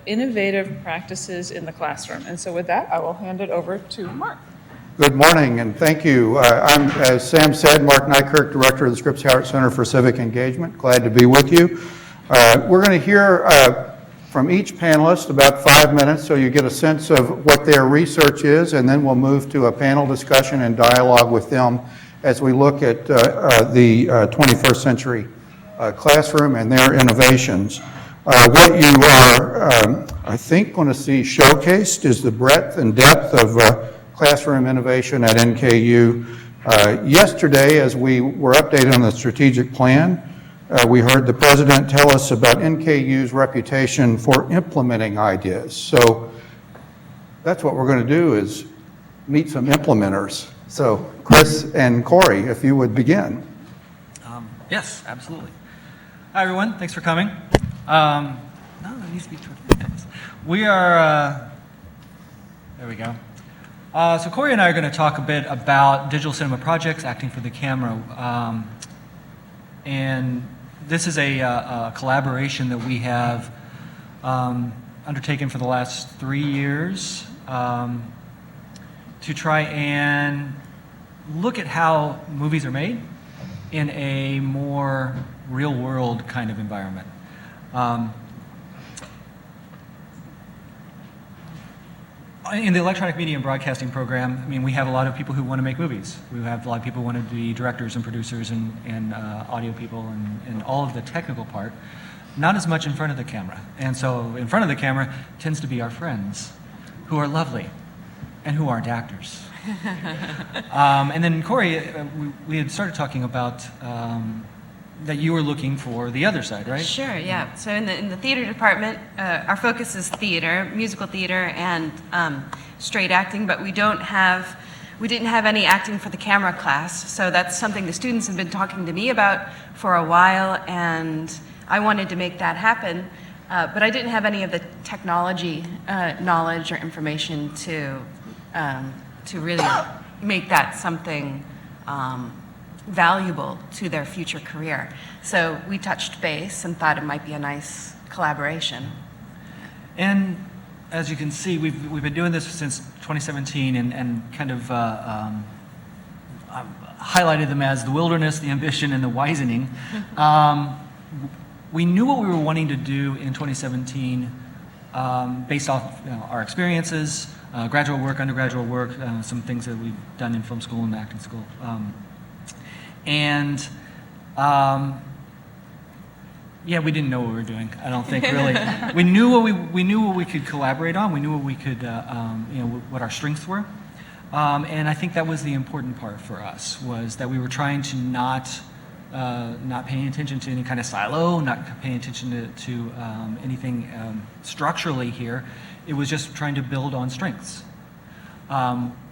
Innovative practices in the classroom. And so with that, I will hand it over to Mark. Good morning, and thank you. I'm, as Sam said, Mark Neikirk, Director of the Scripps Howard Center for Civic Engagement. Glad to be with you. We're going to hear from each panelist about 5 minutes so you get a sense of what their research is, and then we'll move to a panel discussion and dialogue with them as we look at the 21st century classroom and their innovations. What you are, I think, going to see showcased is the breadth and depth of classroom innovation at NKU. Yesterday, as we were updated on the strategic plan, we heard the president tell us about NKU's reputation for implementing ideas. So that's what we're going to do, is meet some implementers. So Chris and Corrie, if you would begin. Yes, absolutely. Hi, everyone. Thanks for coming. No, it needs to be toward. We are, there we go. So Corrie and I are going to talk a bit about digital cinema projects, acting for the camera. And this is a collaboration that we have undertaken for the last 3 years to try and look at how movies are made in a more real-world kind of environment. In the electronic media and broadcasting program, I mean, we have a lot of people who want to make movies. We have a lot of people who want to be directors and producers and audio people and all of the technical part, not as much in front of the camera. And so in front of the camera tends to be our friends, who are lovely and who aren't actors. And then Corrie, we had started talking about that you were looking for the other side, right? Sure, yeah. So in the theater department, our focus is theater, musical theater, and straight acting, but we didn't have any acting for the camera class. So that's something the students have been talking to me about for a while, and I wanted to make that happen. But I didn't have any of the technology knowledge or information to really make that something valuable to their future career. So we touched base and thought it might be a nice collaboration. And as you can see, we've been doing this since 2017 and kind of highlighted them as the wilderness, the ambition, and the wisening. We knew what we were wanting to do in 2017 based off our experiences, graduate work, undergraduate work, some things that we've done in film school and acting school. Yeah, we didn't know what we were doing. I don't think really. We knew what we could collaborate on. We knew what we could, what our strengths were, and I think that was the important part for us, was that we were trying to not paying attention to any kind of silo, not paying attention to anything structurally here. It was just trying to build on strengths.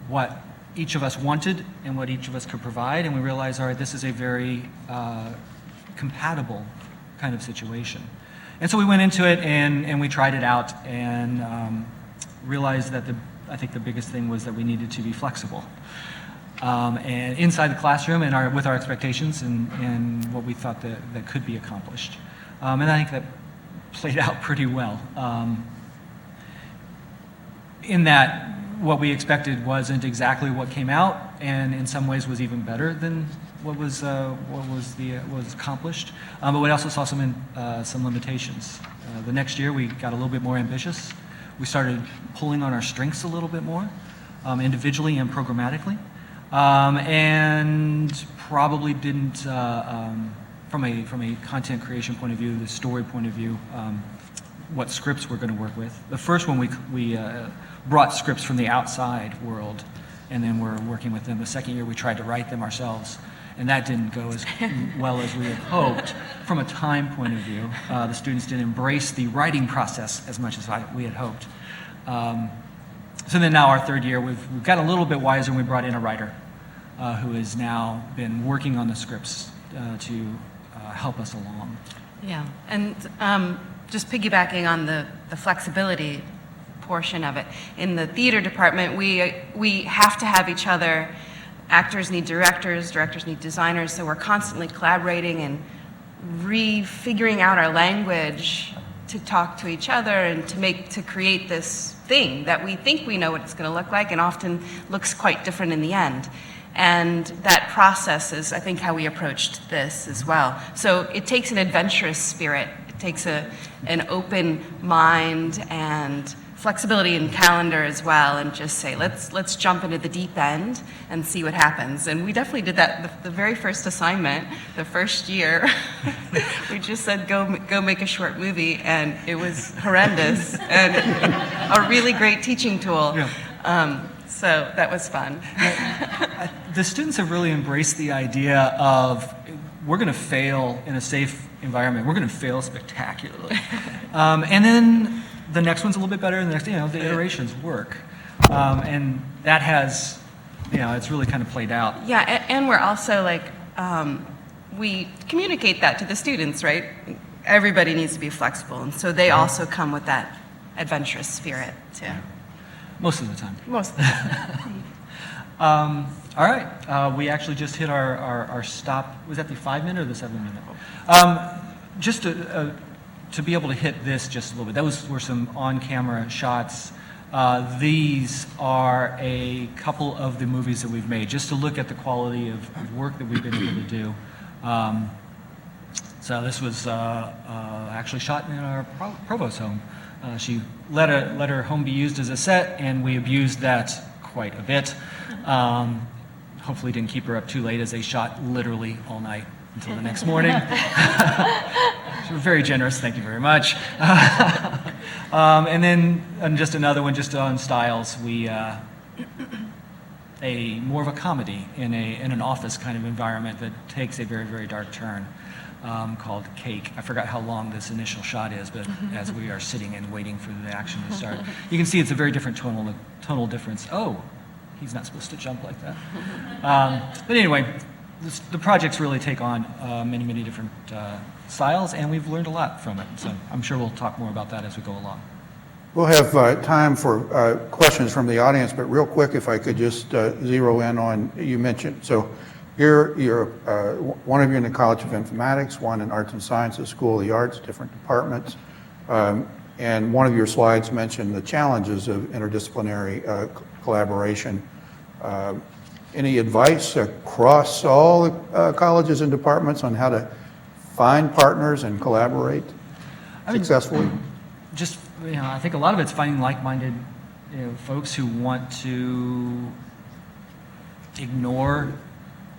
What each of us wanted and what each of us could provide, and we realized, all right, this is a very compatible kind of situation. And so we went into it and we tried it out and realized that I think the biggest thing was that we needed to be flexible. And inside the classroom and with our expectations and what we thought that could be accomplished. And I think that played out pretty well. In that what we expected wasn't exactly what came out, and in some ways was even better than what was accomplished. But we also saw some limitations. The next year we got a little bit more ambitious. We started pulling on our strengths a little bit more, individually and programmatically, and probably didn't, from a content creation point of view, the story point of view, what scripts we're going to work with. The first one we brought scripts from the outside world, and then we're working with them. The second year we tried to write them ourselves, and that didn't go as well as we had hoped from a time point of view. The students didn't embrace the writing process as much as we had hoped. So then now our third year, we've got a little bit wiser, and we brought in a writer who has now been working on the scripts to help us along. Yeah, and just piggybacking on the flexibility portion of it. In the theater department, we have to have each other. Actors need directors, directors need designers, so we're constantly collaborating and refiguring out our language to talk to each other and to create this thing that we think we know what it's going to look like and often looks quite different in the end. And that process is, I think, how we approached this as well. So it takes an adventurous spirit. It takes an open mind and flexibility in calendar as well, and just say, let's jump into the deep end and see what happens. And we definitely did that the very first assignment, the first year. We just said, go make a short movie, and it was horrendous and a really great teaching tool. Yeah. So that was fun. The students have really embraced the idea of we're going to fail in a safe environment. We're going to fail spectacularly. And then the next one's a little bit better, and the next, the iterations work. And that has, it's really kind of played out. Yeah, and we're also like, we communicate that to the students, right? Everybody needs to be flexible, and so they also come with that adventurous spirit, too. Most of the time. Most of the time. All right, we actually just hit our stop. Was that the 5-minute or the 7-minute? Just to be able to hit this just a little bit, those were some on-camera shots. These are a couple of the movies that we've made, just to look at the quality of work that we've been able to do. So this was actually shot in our Provost home. She let her home be used as a set, and we abused that quite a bit. Hopefully didn't keep her up too late, as they shot literally all night until the next morning. So we're very generous, thank you very much. And then just another one, just on styles. We more of a comedy in an office kind of environment that takes a very, very dark turn, called Cake. I forgot how long this initial shot is, but as we are sitting and waiting for the action to start, you can see it's a very different tonal difference. Oh, he's not supposed to jump like that. But anyway, the projects really take on many, many different styles, and we've learned a lot from it. So I'm sure we'll talk more about that as we go along. We'll have time for questions from the audience, but real quick, if I could just zero in on, you mentioned, so you're one of you in the College of Informatics, one in Arts and Sciences, School of the Arts, different departments, and one of your slides mentioned the challenges of interdisciplinary collaboration. Any advice across all the colleges and departments on how to find partners and collaborate successfully? Just, I think a lot of it's finding like-minded folks who want to ignore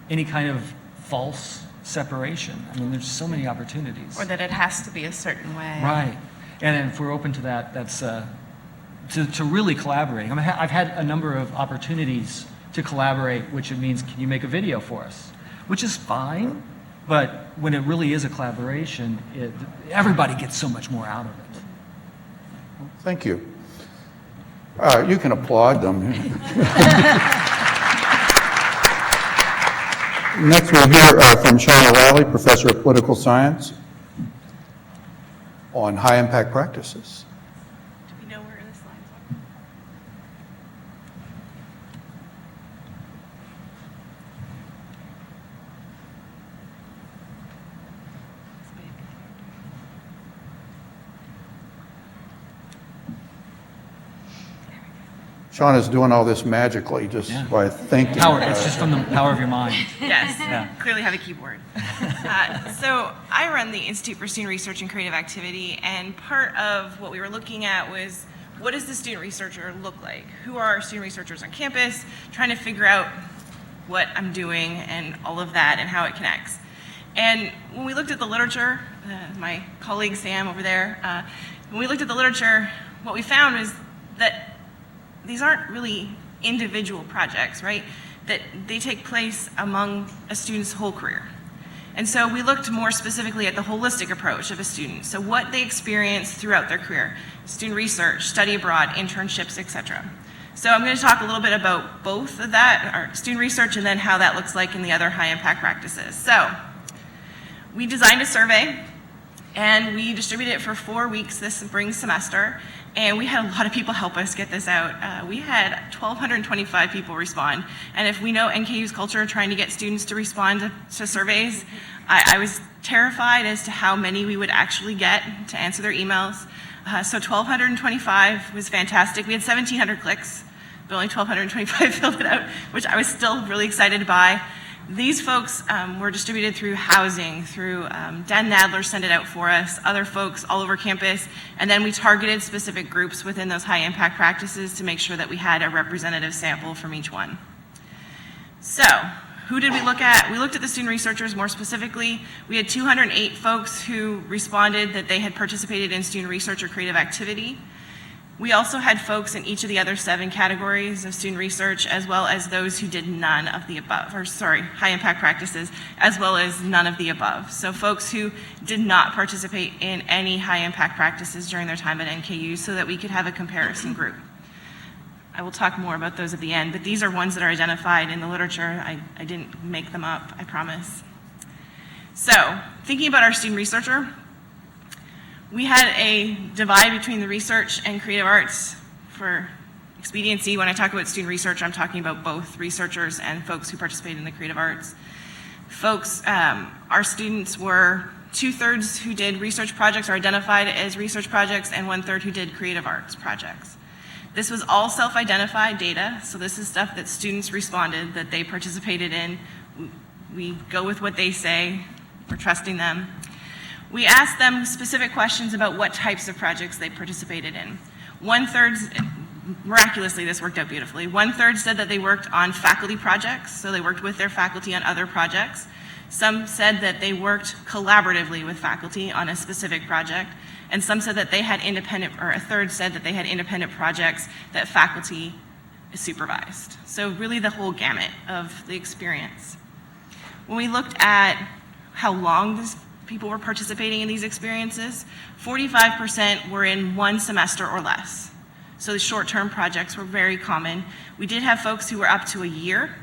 any kind of false separation. I mean, there's so many opportunities. Or that it has to be a certain way. Right. And if we're open to that, that's to really collaborating. I mean, I've had a number of opportunities to collaborate, which it means, can you make a video for us? Which is fine, but when it really is a collaboration, everybody gets so much more out of it. Thank you. You can applaud them. Next we'll hear from Shauna Reilly, Professor of Political Science, on high-impact practices. Do we know where the slides are? Shauna's doing all this magically just by thinking. It's just from the power of your mind. Yes, Yeah. clearly have a keyboard. So I run the Institute for Student Research and Creative Activity, and part of what we were looking at was, what does the student researcher look like? Who are our student researchers on campus? Trying to figure out what I'm doing and all of that and how it connects. And when we looked at the literature, my colleague Sam over there, when we looked at the literature, what we found was that these aren't really individual projects, right? That they take place among a student's whole career. And so we looked more specifically at the holistic approach of a student. So what they experience throughout their career, student research, study abroad, internships, etc. So I'm going to talk a little bit about both of that, our student research, and then how that looks like in the other high impact practices. So we designed a survey, and we distributed it for 4 weeks this spring semester. And we had a lot of people help us get this out. We had 1,225 people respond. And if we know NKU's culture trying to get students to respond to surveys, I was terrified as to how many we would actually get to answer their emails. So 1,225 was fantastic. We had 1,700 clicks, but only 1,225 filled it out, which I was still really excited by. These folks were distributed through housing, through Dan Nadler sent it out for us, other folks all over campus, and then we targeted specific groups within those high impact practices to make sure that we had a representative sample from each one. So, who did we look at? We looked at the student researchers more specifically. We had 208 folks who responded that they had participated in student research or creative activity. We also had folks in each of the other 7 categories of student research, as well as those who did none of the above, high impact practices, as well as none of the above. So folks who did not participate in any high impact practices during their time at NKU so that we could have a comparison group. I will talk more about those at the end, but these are ones that are identified in the literature. I didn't make them up, I promise. So, thinking about our student researcher, we had a divide between the research and creative arts for expediency. When I talk about student research, I'm talking about both researchers and folks who participate in the creative arts. Folks, our students were 2/3 who did research projects or identified as research projects, and 1/3 who did creative arts projects. This was all self-identified data, so this is stuff that students responded that they participated in. We go with what they say, we're trusting them. We asked them specific questions about what types of projects they participated in. 1/3, miraculously this worked out beautifully, 1/3 said that they worked on faculty projects, so they worked with their faculty on other projects. Some said that they worked collaboratively with faculty on a specific project, and some said that they had a third said that they had independent projects that faculty supervised. So really the whole gamut of the experience. When we looked at how long people were participating in these experiences, 45% were in 1 semester or less. So the short-term projects were very common. We did have folks who were up to a year,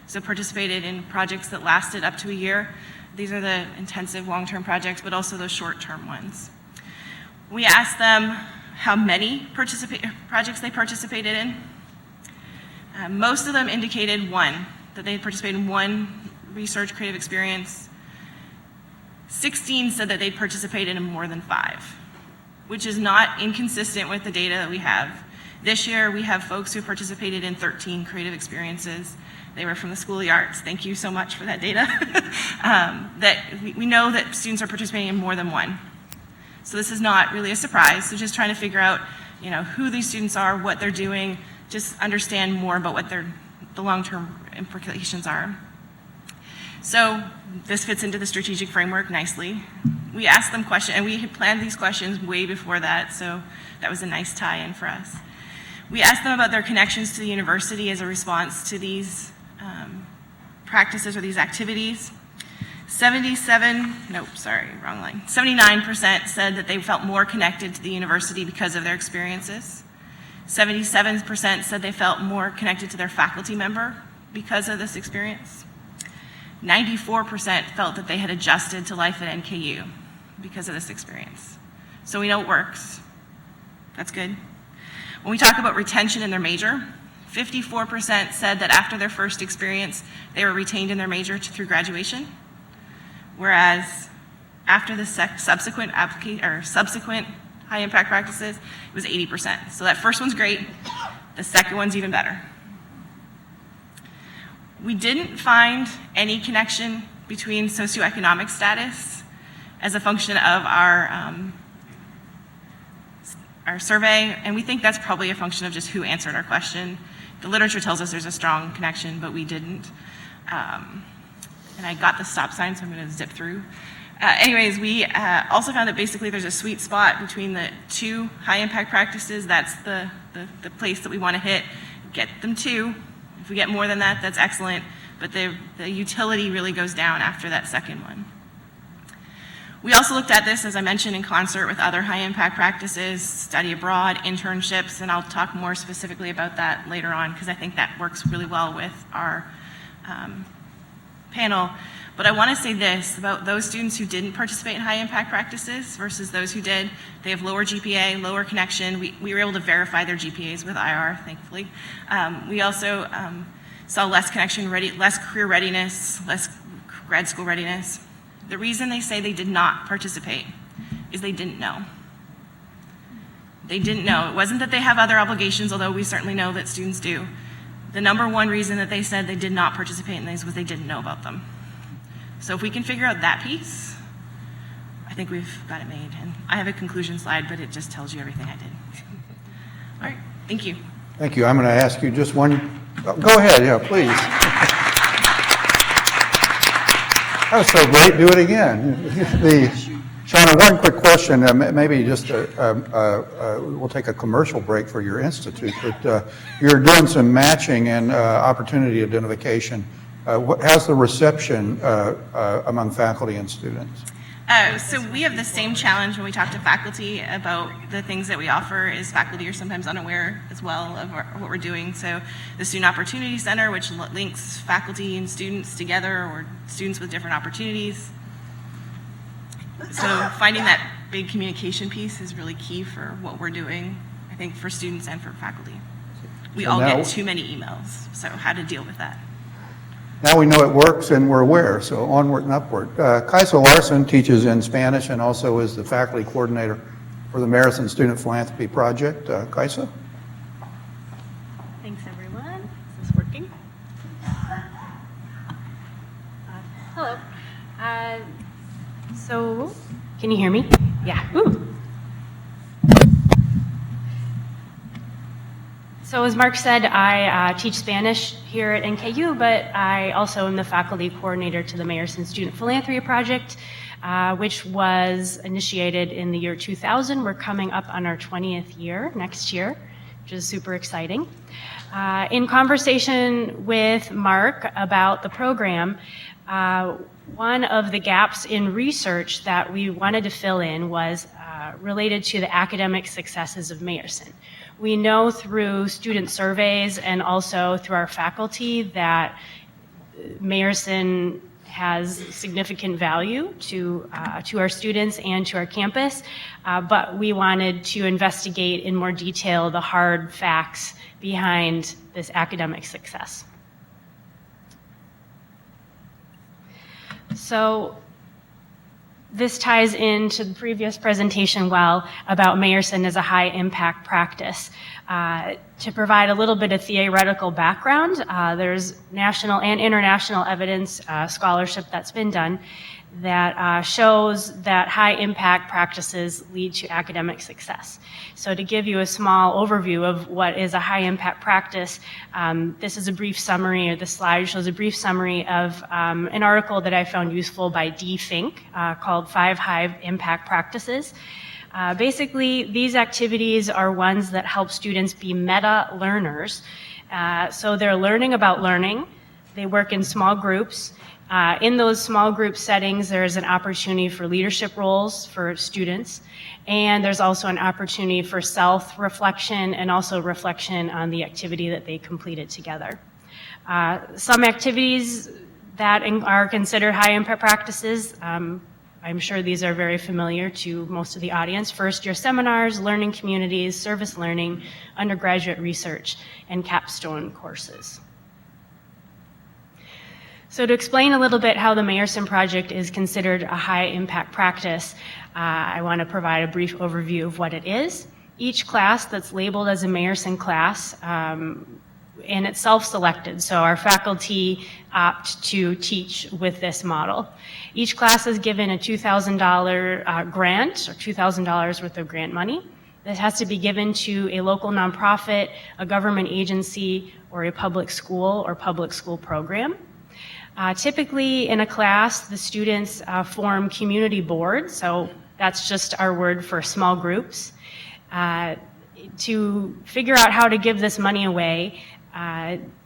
so participated in projects that lasted up to a year. These are the intensive long-term projects, but also those short-term ones. We asked them how many projects they participated in. Most of them indicated 1, that they had participated in 1 research creative experience. 16 said that they'd participated in more than 5, which is not inconsistent with the data that we have. This year, we have folks who participated in 13 creative experiences. They were from the School of the Arts. Thank you so much for that data. That we know that students are participating in more than 1. So this is not really a surprise. So just trying to figure out, who these students are, what they're doing, just understand more about what the long-term implications are. So this fits into the strategic framework nicely. We asked them questions, and we had planned these questions way before that, so that was a nice tie-in for us. We asked them about their connections to the university as a response to these practices or these activities. 79% said that they felt more connected to the university because of their experiences. 77% said they felt more connected to their faculty member because of this experience. 94% felt that they had adjusted to life at NKU because of this experience. So we know it works. That's good. When we talk about retention in their major, 54% said that after their first experience, they were retained in their major through graduation, whereas after the subsequent high impact practices, it was 80%. So that first one's great. The second one's even better. We didn't find any connection between socioeconomic status as a function of our survey, and we think that's probably a function of just who answered our question. The literature tells us there's a strong connection, but we didn't. And I got the stop sign, so I'm going to zip through. Anyways, we also found that basically there's a sweet spot between the 2 high impact practices. That's the place that we want to hit. Get them 2. If we get more than that, that's excellent, but the utility really goes down after that second one. We also looked at this, as I mentioned, in concert with other high-impact practices, study abroad, internships, and I'll talk more specifically about that later on because I think that works really well with our panel. But I want to say this about those students who didn't participate in high impact practices versus those who did. They have lower GPA, lower connection. We were able to verify their GPAs with IR, thankfully. We also saw less connection, less career readiness, less grad school readiness. The reason they say they did not participate is they didn't know. They didn't know. It wasn't that they have other obligations, although we certainly know that students do. The number one reason that they said they did not participate in these was they didn't know about them. So if we can figure out that piece, I think we've got it made. And I have a conclusion slide, but it just tells you everything I did. All right, thank you. Thank you. I'm going to ask you just one. Go ahead, yeah, please. That was so great. Do it again. Shauna, one quick question. Maybe just we'll take a commercial break for your institute, but you're doing some matching and opportunity identification. How's the reception among faculty and students? So we have the same challenge when we talk to faculty about the things that we offer. Is faculty are sometimes unaware as well of what we're doing. So the Student Opportunity Center, which links faculty and students together, or students with different opportunities. So finding that big communication piece is really key for what we're doing, I think, for students and for faculty. We all get too many emails, so how to deal with that. Now we know it works and we're aware, so onward and upward. Kajsa Larson teaches in Spanish and also is the faculty coordinator for the Marison Student Philanthropy Project. Kajsa? Thanks, everyone. Is this working? Hello. So, can you hear me? Yeah. Ooh. So as Mark said, I teach Spanish here at NKU, but I also am the faculty coordinator to the Marison Student Philanthropy Project, which was initiated in the year 2000. We're coming up on our 20th year next year, which is super exciting. In conversation with Mark about the program, one of the gaps in research that we wanted to fill in was related to the academic successes of Marison. We know through student surveys and also through our faculty that Marison has significant value to our students and to our campus, but we wanted to investigate in more detail the hard facts behind this academic success. So this ties into the previous presentation well about Marison as a high impact practice. To provide a little bit of theoretical background, there's national and international evidence scholarship that's been done that shows that high impact practices lead to academic success. So to give you a small overview of what is a high impact practice, this is a brief summary, or the slide shows a brief summary of an article that I found useful by D. Fink called 5 High Impact Practices. Basically, these activities are ones that help students be meta learners. So they're learning about learning. They work in small groups. In those small group settings, there's an opportunity for leadership roles for students, and there's also an opportunity for self-reflection and also reflection on the activity that they completed together. Some activities that are considered high-impact practices, I'm sure these are very familiar to most of the audience: first-year seminars, learning communities, service learning, undergraduate research, and capstone courses. So to explain a little bit how the Marison Project is considered a high-impact practice, I want to provide a brief overview of what it is. Each class that's labeled as a Marison class, and it's self-selected, so our faculty opt to teach with this model. Each class is given a $2,000 grant, or $2,000 worth of grant money. This has to be given to a local nonprofit, a government agency, or a public school or public school program. Typically in a class, the students form community boards, so that's just our word for small groups. To figure out how to give this money away,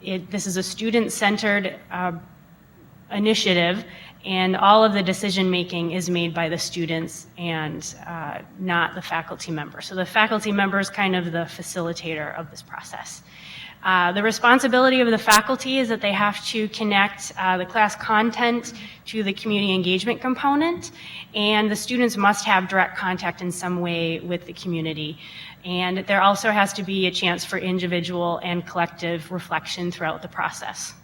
this is a student-centered initiative, and all of the decision-making is made by the students and not the faculty member. So the faculty member is kind of the facilitator of this process. The responsibility of the faculty is that they have to connect the class content to the community engagement component, and the students must have direct contact in some way with the community. And there also has to be a chance for individual and collective reflection throughout the process.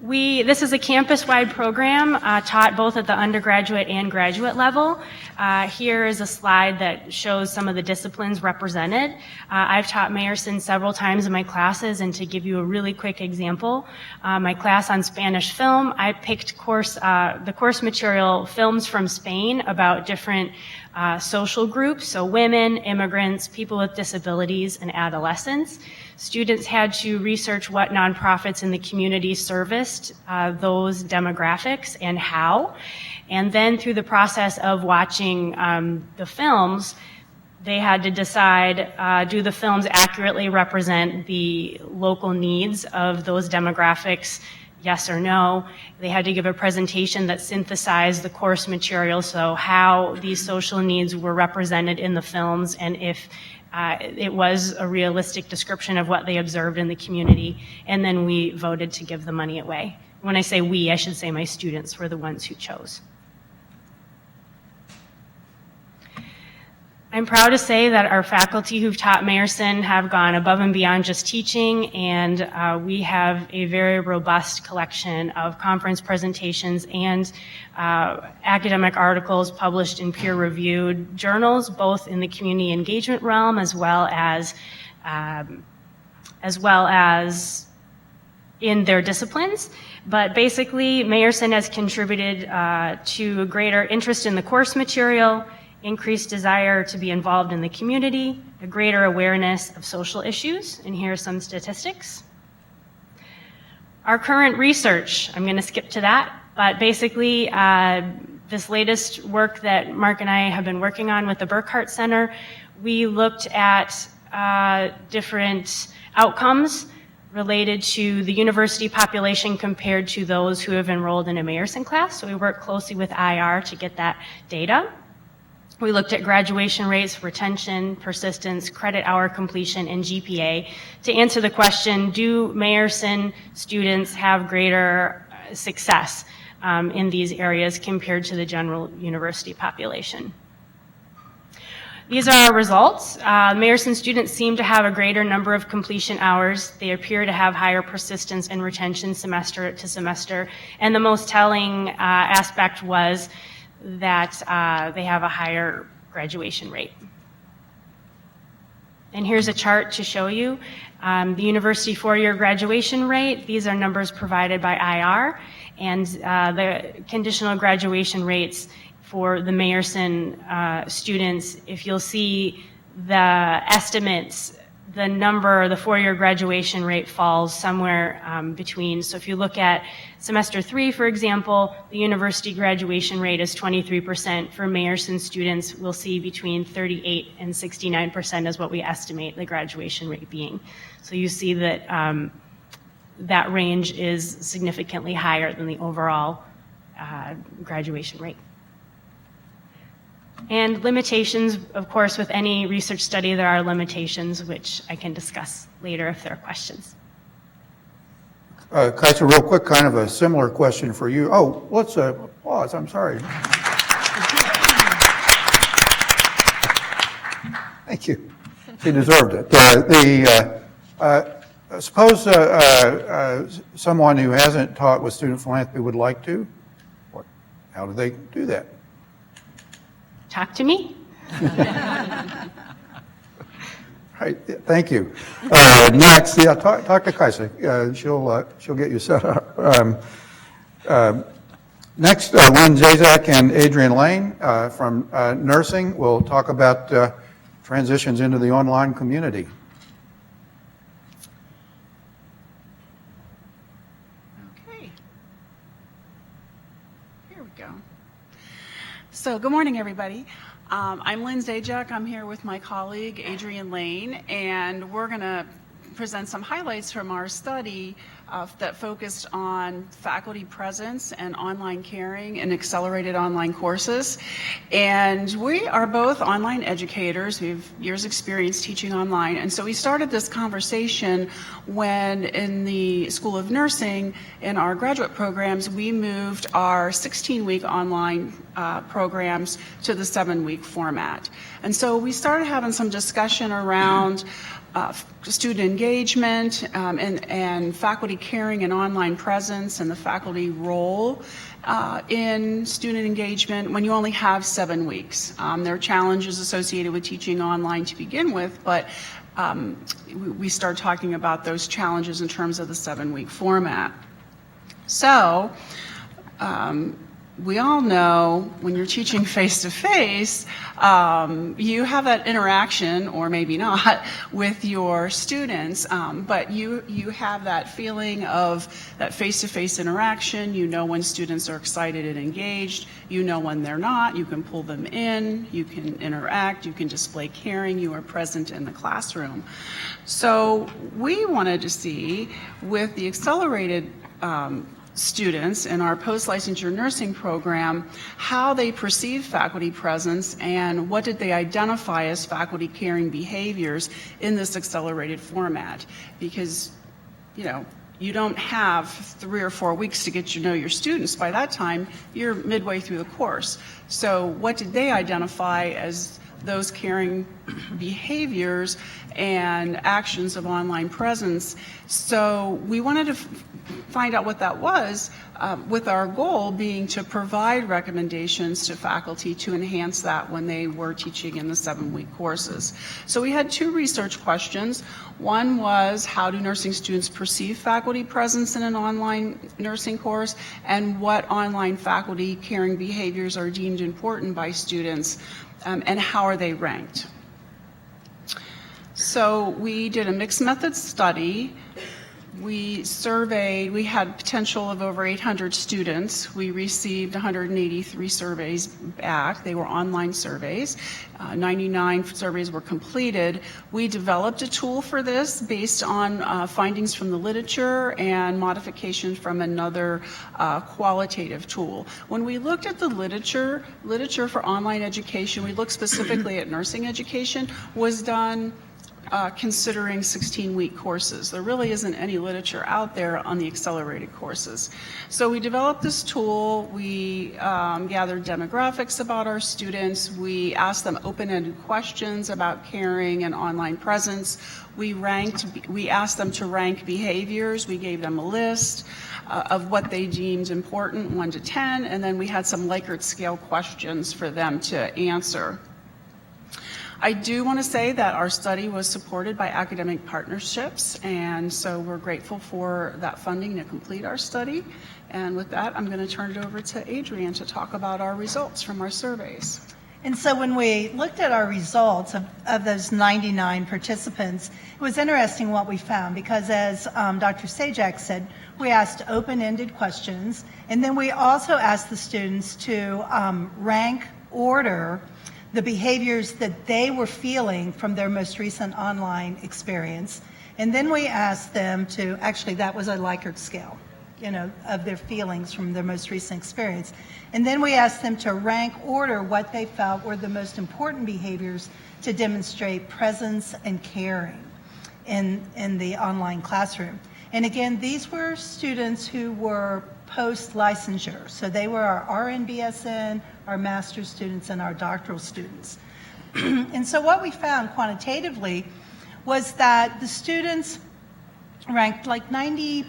This is a campus-wide program taught both at the undergraduate and graduate level. Here is a slide that shows some of the disciplines represented. I've taught Meyerson several times in my classes, and to give you a really quick example, my class on Spanish film, I picked the course material Films from Spain about different social groups, so women, immigrants, people with disabilities, and adolescents. Students had to research what nonprofits in the community serviced those demographics and how. And then through the process of watching the films, they had to decide, do the films accurately represent the local needs of those demographics, yes or no. They had to give a presentation that synthesized the course material, so how these social needs were represented in the films, and if it was a realistic description of what they observed in the community, and then we voted to give the money away. When I say we, I should say my students were the ones who chose. I'm proud to say that our faculty who've taught Meyerson have gone above and beyond just teaching, and we have a very robust collection of conference presentations and academic articles published in peer-reviewed journals, both in the community engagement realm as well as in their disciplines. But basically, Meyerson has contributed to a greater interest in the course material, increased desire to be involved in the community, a greater awareness of social issues, and here are some statistics. Our current research, I'm going to skip to that, but basically this latest work that Mark and I have been working on with the Burkhart Center, we looked at different outcomes related to the university population compared to those who have enrolled in a Meyerson class. So we worked closely with IR to get that data. We looked at graduation rates, retention, persistence, credit hour completion, and GPA to answer the question, do Meyerson students have greater success in these areas compared to the general university population? These are our results. Meyerson students seem to have a greater number of completion hours. They appear to have higher persistence and retention semester to semester. And the most telling aspect was that they have a higher graduation rate. And here's a chart to show you the university four-year graduation rate. These are numbers provided by IR, and the conditional graduation rates for the Meyerson students. If you'll see the estimates, the four-year graduation rate falls somewhere between. So if you look at semester 3, for example, the university graduation rate is 23%. For Meyerson students, we'll see between 38 and 69% is what we estimate the graduation rate being. So you see that that range is significantly higher than the overall graduation rate. And limitations, of course, with any research study, there are limitations, which I can discuss later if there are questions. Kajsa, real quick, kind of a similar question for you. Oh, let's pause, I'm sorry. Thank you. She deserved it. Suppose someone who hasn't taught with student philanthropy would like to. How do they do that? Talk to me. Right, thank you. Next, yeah, talk to Kajsa. She'll get you set up. Next, Lynn Zazak and Adrian Lane from nursing will talk about transitions into the online community. Okay. Here we go. So good morning, everybody. I'm Lynn Zajac. I'm here with my colleague, Adrienne Lane, and we're going to present some highlights from our study that focused on faculty presence and online caring and accelerated online courses. And we are both online educators. We have years experience teaching online. And so we started this conversation when in the School of Nursing, in our graduate programs, we moved our 16-week online programs to the 7-week format. And so we started having some discussion around student engagement and faculty caring and online presence and the faculty role in student engagement when you only have 7 weeks. There are challenges associated with teaching online to begin with, but we start talking about those challenges in terms of the 7-week format. So, we all know when you're teaching face-to-face, you have that interaction, or maybe not, with your students, but you have that feeling of that face-to-face interaction. You know when students are excited and engaged. You know when they're not. You can pull them in. You can interact. You can display caring. You are present in the classroom. So we wanted to see, with the accelerated students in our post-licensure nursing program, how they perceive faculty presence and what did they identify as faculty caring behaviors in this accelerated format. Because, you know, you don't have 3 or 4 weeks to get to know your students. By that time, you're midway through the course. So what did they identify as those caring behaviors and actions of online presence? So we wanted to find out what that was, with our goal being to provide recommendations to faculty to enhance that when they were teaching in the 7-week courses. So we had 2 research questions. One was, how do nursing students perceive faculty presence in an online nursing course, and what online faculty caring behaviors are deemed important by students, and how are they ranked? So we did a mixed method study. We surveyed, we had potential of over 800 students. We received 183 surveys back. They were online surveys. 99 surveys were completed. We developed a tool for this based on findings from the literature and modifications from another qualitative tool. When we looked at the literature for online education, we looked specifically at nursing education, was done considering 16-week courses. There really isn't any literature out there on the accelerated courses. So we developed this tool. We gathered demographics about our students. We asked them open-ended questions about caring and online presence. We asked them to rank behaviors. We gave them a list of what they deemed important, 1 to 10, and then we had some Likert scale questions for them to answer. I do want to say that our study was supported by academic partnerships, and so we're grateful for that funding to complete our study. And with that, I'm going to turn it over to Adrienne to talk about our results from our surveys. And so when we looked at our results of those 99 participants, it was interesting what we found, because as Dr. Zajac said, we asked open-ended questions, and then we also asked the students to rank order the behaviors that they were feeling from their most recent online experience. And then we asked them to, actually that was a Likert scale, you know, of their feelings from their most recent experience. And then we asked them to rank order what they felt were the most important behaviors to demonstrate presence and caring in the online classroom. And again, these were students who were post-licensure. So they were our RN/BSN, our master's students, and our doctoral students. And so what we found quantitatively was that the students ranked like 90%,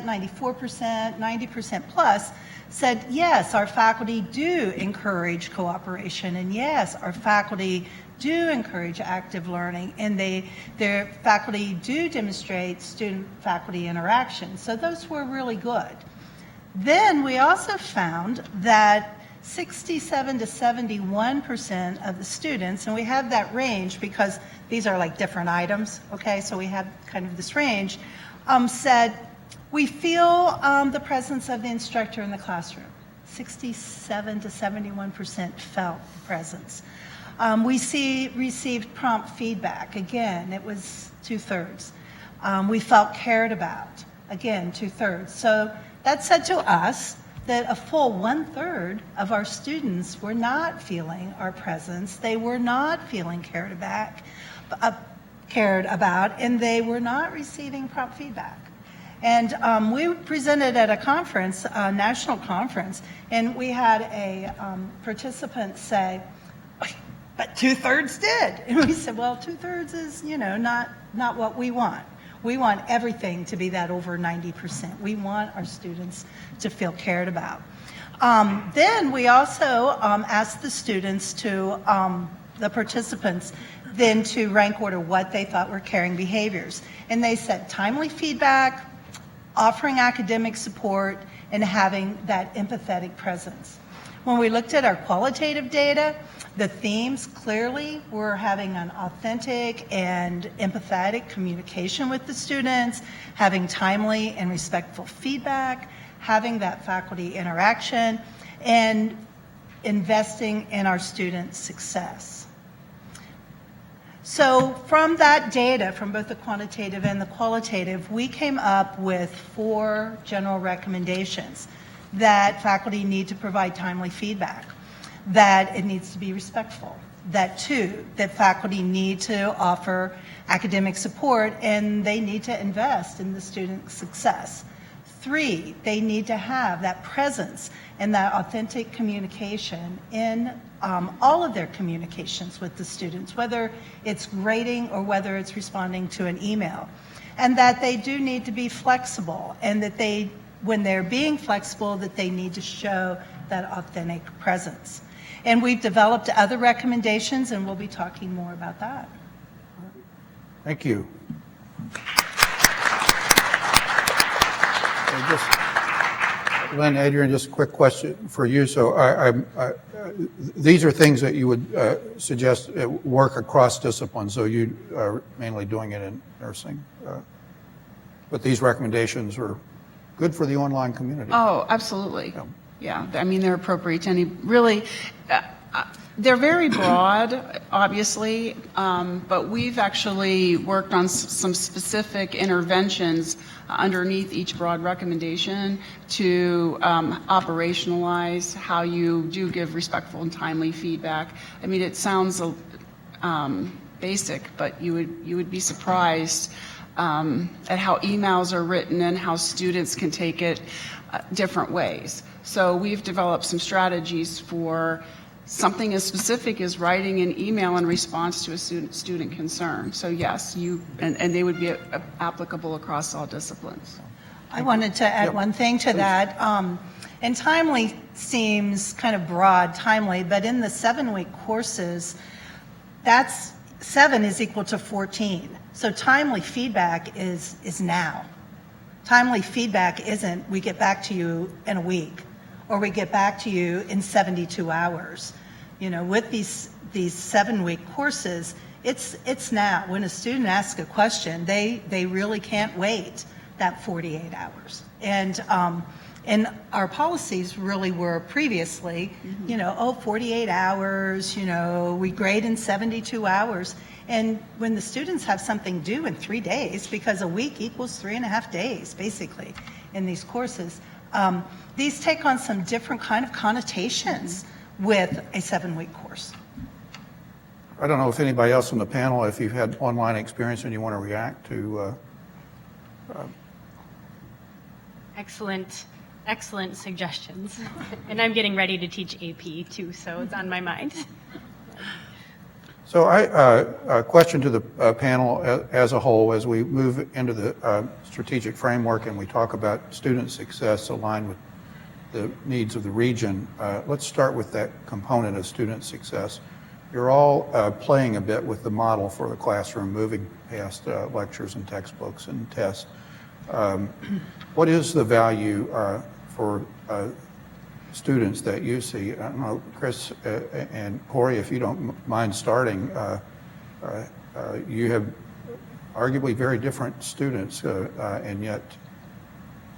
94%, 90% plus, said, yes, our faculty do encourage cooperation, and yes, our faculty do encourage active learning, and their faculty do demonstrate student-faculty interaction. So those were really good. Then we also found that 67 to 71% of the students, and we have that range because these are like different items, okay, so we have kind of this range, said, we feel the presence of the instructor in the classroom. 67 to 71% felt presence. We received prompt feedback. Again, it was 2/3. We felt cared about. Again, 2/3. So that said to us that a full 1/3 of our students were not feeling our presence. They were not feeling cared about, and they were not receiving prompt feedback. And we presented at a conference, a national conference, and we had a participant say, but 2/3 did. And we said, well, 2/3 is, not what we want. We want everything to be that over 90%. We want our students to feel cared about. Then we also asked the students the participants, then to rank order what they thought were caring behaviors. And they said timely feedback, offering academic support, and having that empathetic presence. When we looked at our qualitative data, the themes clearly were having an authentic and empathetic communication with the students, having timely and respectful feedback, having that faculty interaction, and investing in our students' success. So from that data, from both the quantitative and the qualitative, we came up with 4 general recommendations: that faculty need to provide timely feedback, that it needs to be respectful, that 2, that faculty need to offer academic support and they need to invest in the student success. 3, they need to have that presence and that authentic communication in all of their communications with the students, whether it's grading or whether it's responding to an email. And that they do need to be flexible, and that when they're being flexible, that they need to show that authentic presence. And we've developed other recommendations, and we'll be talking more about that. Thank you. Lynn, Adrian, just a quick question for you. So these are things that you would suggest work across disciplines, so you are mainly doing it in nursing. But these recommendations are good for the online community. Oh, absolutely. Yeah, I mean, they're appropriate to any, really, they're very broad, obviously, but we've actually worked on some specific interventions underneath each broad recommendation to operationalize how you do give respectful and timely feedback. I mean, it sounds basic, but you would be surprised at how emails are written and how students can take it different ways. So we've developed some strategies for something as specific as writing an email in response to a student concern. So yes, and they would be applicable across all disciplines. I wanted to add one thing to that. And timely seems kind of broad, timely, but in the 7-week courses, that's 7 is equal to 14. So timely feedback is now. Timely feedback isn't we get back to you in a week or we get back to you in 72 hours. With these 7-week courses, it's now. When a student asks a question, they really can't wait that 48 hours. And our policies really were previously, 48 hours, we grade in 72 hours. And when the students have something due in 3 days, because a week equals 3.5 days, basically, in these courses, these take on some different kind of connotations with a 7-week course. I don't know if anybody else on the panel, if you've had online experience and you want to react to. Excellent suggestions. And I'm getting ready to teach AP too, so it's on my mind. So a question to the panel as a whole, as we move into the strategic framework and we talk about student success aligned with the needs of the region. Let's start with that component of student success. You're all playing a bit with the model for the classroom, moving past lectures and textbooks and tests. What is the value for students that you see? I don't know, Chris and Corrie, if you don't mind starting, you have arguably very different students, and yet,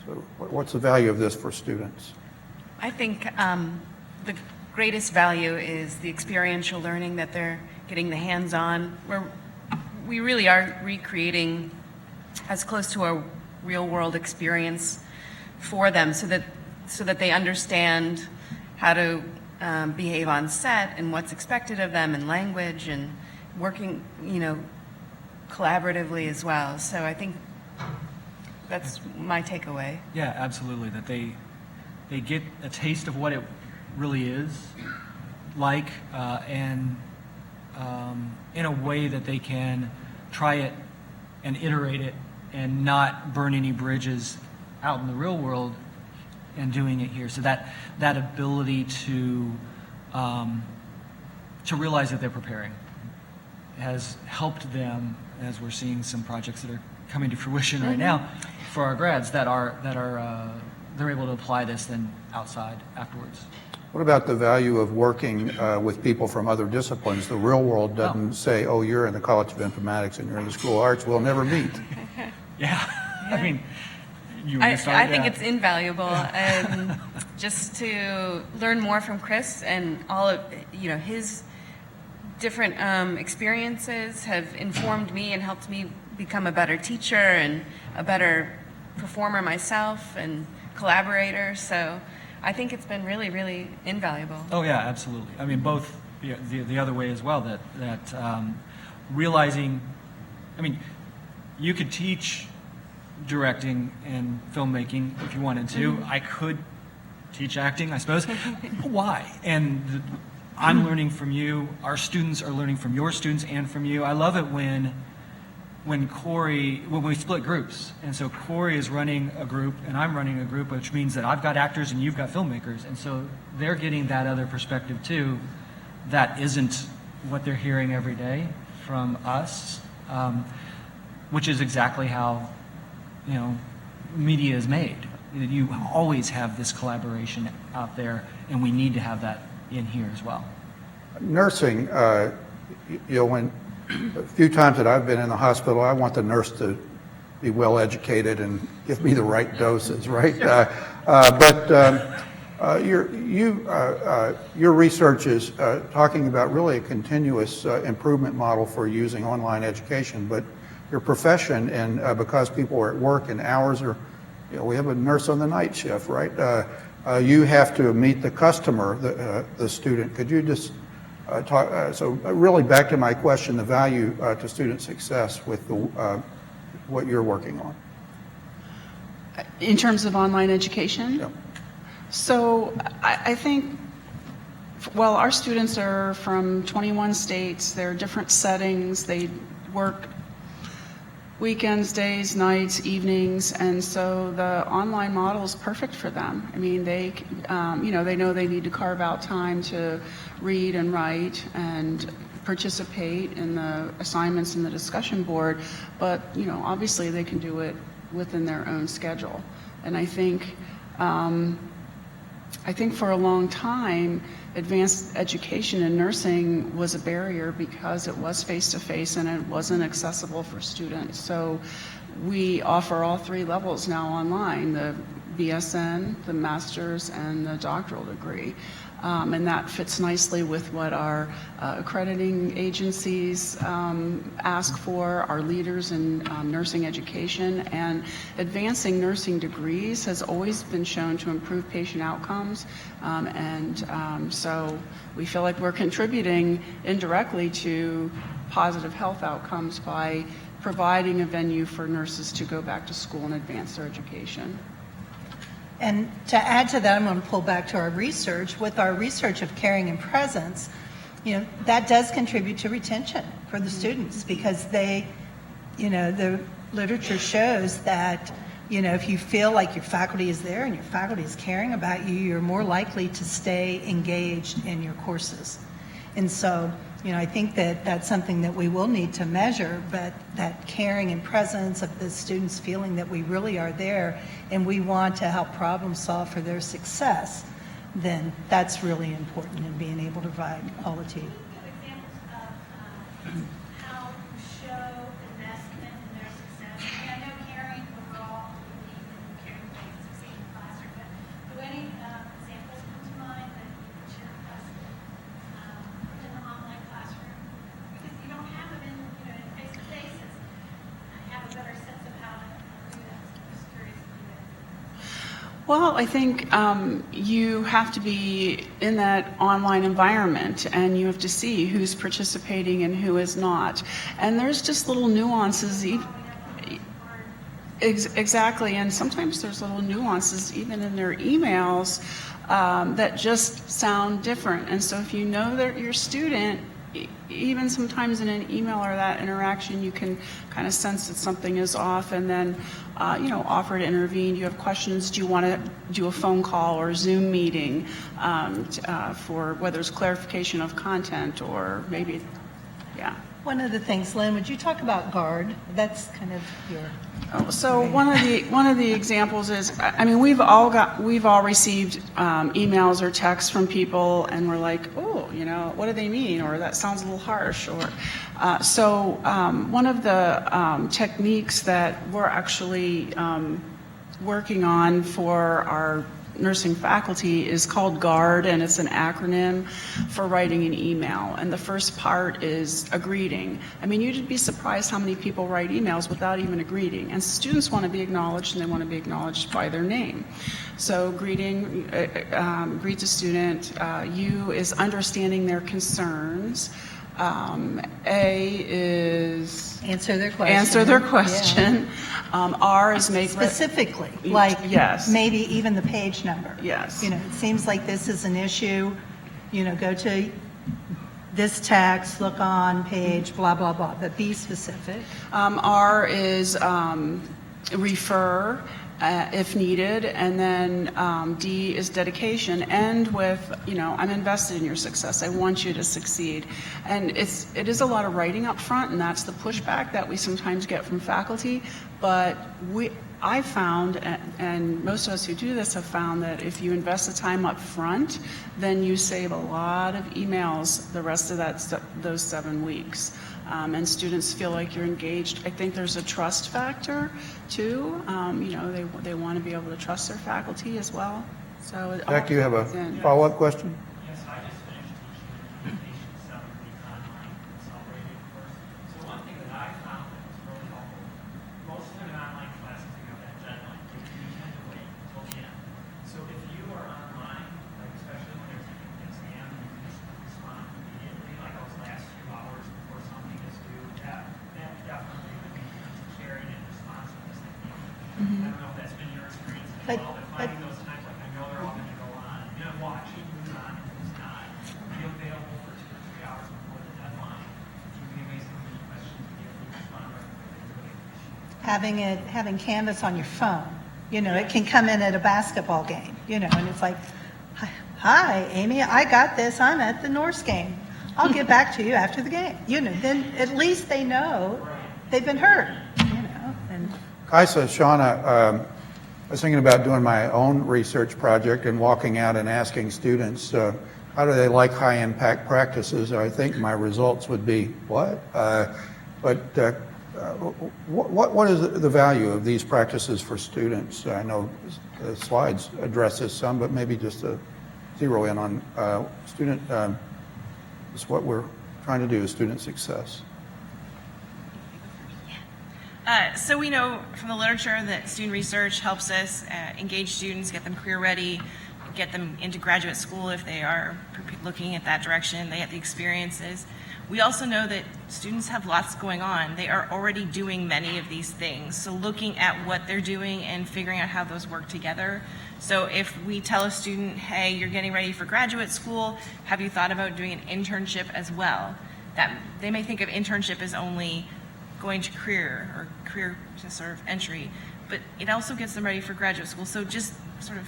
so what's the value of this for students? I think the greatest value is the experiential learning that they're getting the hands-on, where we really are recreating as close to a real-world experience for them, so that they understand how to behave on set and what's expected of them in language and working, collaboratively as well. So I think that's my takeaway. Yeah, absolutely. That they get a taste of what it really is like, and in a way that they can try it and iterate it and not burn any bridges out in the real world and doing it here. So that ability to realize that they're preparing has helped them, as we're seeing some projects that are coming to fruition right now for our grads that are they're able to apply this then outside afterwards. What about the value of working with people from other disciplines? The real world doesn't say, oh, you're in the College of Informatics and you're in the School of Arts. We'll never meet. Yeah. I mean, I think it's invaluable, just to learn more from Chris and all of his different experiences have informed me and helped me become a better teacher and a better performer myself and collaborator. So I think it's been really, really invaluable. Oh yeah, absolutely. I mean, both the other way as well. That realizing, I mean, you could teach directing and filmmaking if you wanted to. I could teach acting, I suppose. Why? And I'm learning from you. Our students are learning from your students and from you. I love it when we split groups, and so Corrie is running a group and I'm running a group, which means that I've got actors and you've got filmmakers, and so they're getting that other perspective too that isn't what they're hearing every day from us, which is exactly how media is made. You always have this collaboration out there, and we need to have that in here as well. Nursing, when a few times that I've been in the hospital, I want the nurse to be well educated and give me the right doses, right? Your research is talking about really a continuous improvement model for using online education, but your profession, and because people are at work and hours are, we have a nurse on the night shift, right? You have to meet the customer, the student. Could you just talk, so really back to my question, the value to student success with what you're working on? In terms of online education? Yeah. So I think, well, our students are from 21 states. They're different settings. They work weekends, days, nights, evenings, and so the online model is perfect for them. I mean, they know they need to carve out time to read and write and participate in the assignments in the discussion board, but obviously they can do it within their own schedule. And I think for a long time, advanced education in nursing was a barrier because it was face-to-face and it wasn't accessible for students. So we offer all three levels now online, the BSN, the master's, and the doctoral degree. And that fits nicely with what our accrediting agencies ask for, our leaders in nursing education. And advancing nursing degrees has always been shown to improve patient outcomes. So we feel like we're contributing indirectly to positive health outcomes by providing a venue for nurses to go back to school and advance their education. And to add to that, I'm going to pull back to our research. With our research of caring and presence, that does contribute to retention for the students, because they, the literature shows that, if you feel like your faculty is there and your faculty is caring about you, you're more likely to stay engaged in your courses. And so, I think that that's something that we will need to measure, but that caring and presence of the students feeling that we really are there and we want to help problem solve for their success, then that's really important in being able to provide quality. Examples of how you show investment in their success. I know caring overall, we believe in caring ways to succeed in the classroom, but do any examples Well, I think you have to be in that online environment, and you have to see who's participating and who is not. And there's just little nuances. Exactly, and sometimes there's little nuances even in their emails that just sound different. And so if you know that your student, even sometimes in an email or that interaction, you can kind of sense that something is off, and then offer to intervene. Do you have questions? Do you want to do a phone call or a Zoom meeting for whether it's clarification of content or maybe, yeah. One of the things, Lynn, would you talk about GUARD? That's kind of your... So one of the examples is, I mean, we've all received emails or texts from people, and we're like, oh, what do they mean? Or that sounds a little harsh. Or so one of the techniques that we're actually working on for our nursing faculty is called GUARD, and it's an acronym for writing an email. And the first part is a greeting. I mean, you'd be surprised how many people write emails without even a greeting. And students want to be acknowledged, and they want to be acknowledged by their name. So greeting, greet the student. U is understanding their concerns. A is answer their question. Answer their question. Yeah. R is make specifically, like yes. maybe even the page number. Yes. It seems like this is an issue. Go to this text, look on page, blah, blah, blah, but be specific. R is refer. If needed, and then D is dedication. End with, I'm invested in your success. I want you to succeed. And it is a lot of writing up front, and that's the pushback that we sometimes get from faculty. But I found, and most of us who do this have found, that if you invest the time up front, then you save a lot of emails the rest of those 7 weeks. And students feel like you're engaged. I think there's a trust factor too. They want to be able to trust their faculty as well. So Jack, do you have a follow-up question? Yes, I just finished teaching Education 7 week online accelerated course. So one thing that I found that was really helpful, most of the online classes have that deadline. You tend to wait until the end. So if you are online, like especially when they're taking an exam, and you can just respond immediately, like those last few hours before something is due, that definitely would be sharing and responsiveness technique. I don't know if that's been your experience as well, but finding those times, like I know they're all going to go on, watching who's on and who's not, be available for 2 or 3 hours before the deadline. You can be amazing with any questions and give you respond right away. Having Canvas on your phone, it can come in at a basketball game, and it's like, hi, Amy, I got this. I'm at the Norse game. I'll get back to you after the game. Then at least they know they've been heard. And Kajsa, Shauna, I was thinking about doing my own research project and walking out and asking students, how do they like high-impact practices? I think my results would be, what? What is the value of these practices for students? I know the slides address this some, but maybe just to zero in on student, is what we're trying to do is student success. So we know from the literature that student research helps us engage students, get them career ready, get them into graduate school if they are looking at that direction, they have the experiences. We also know that students have lots going on. They are already doing many of these things. So looking at what they're doing and figuring out how those work together. So if we tell a student, hey, you're getting ready for graduate school, have you thought about doing an internship as well? That they may think of internship as only going to career or career to sort of entry, but it also gets them ready for graduate school. So just sort of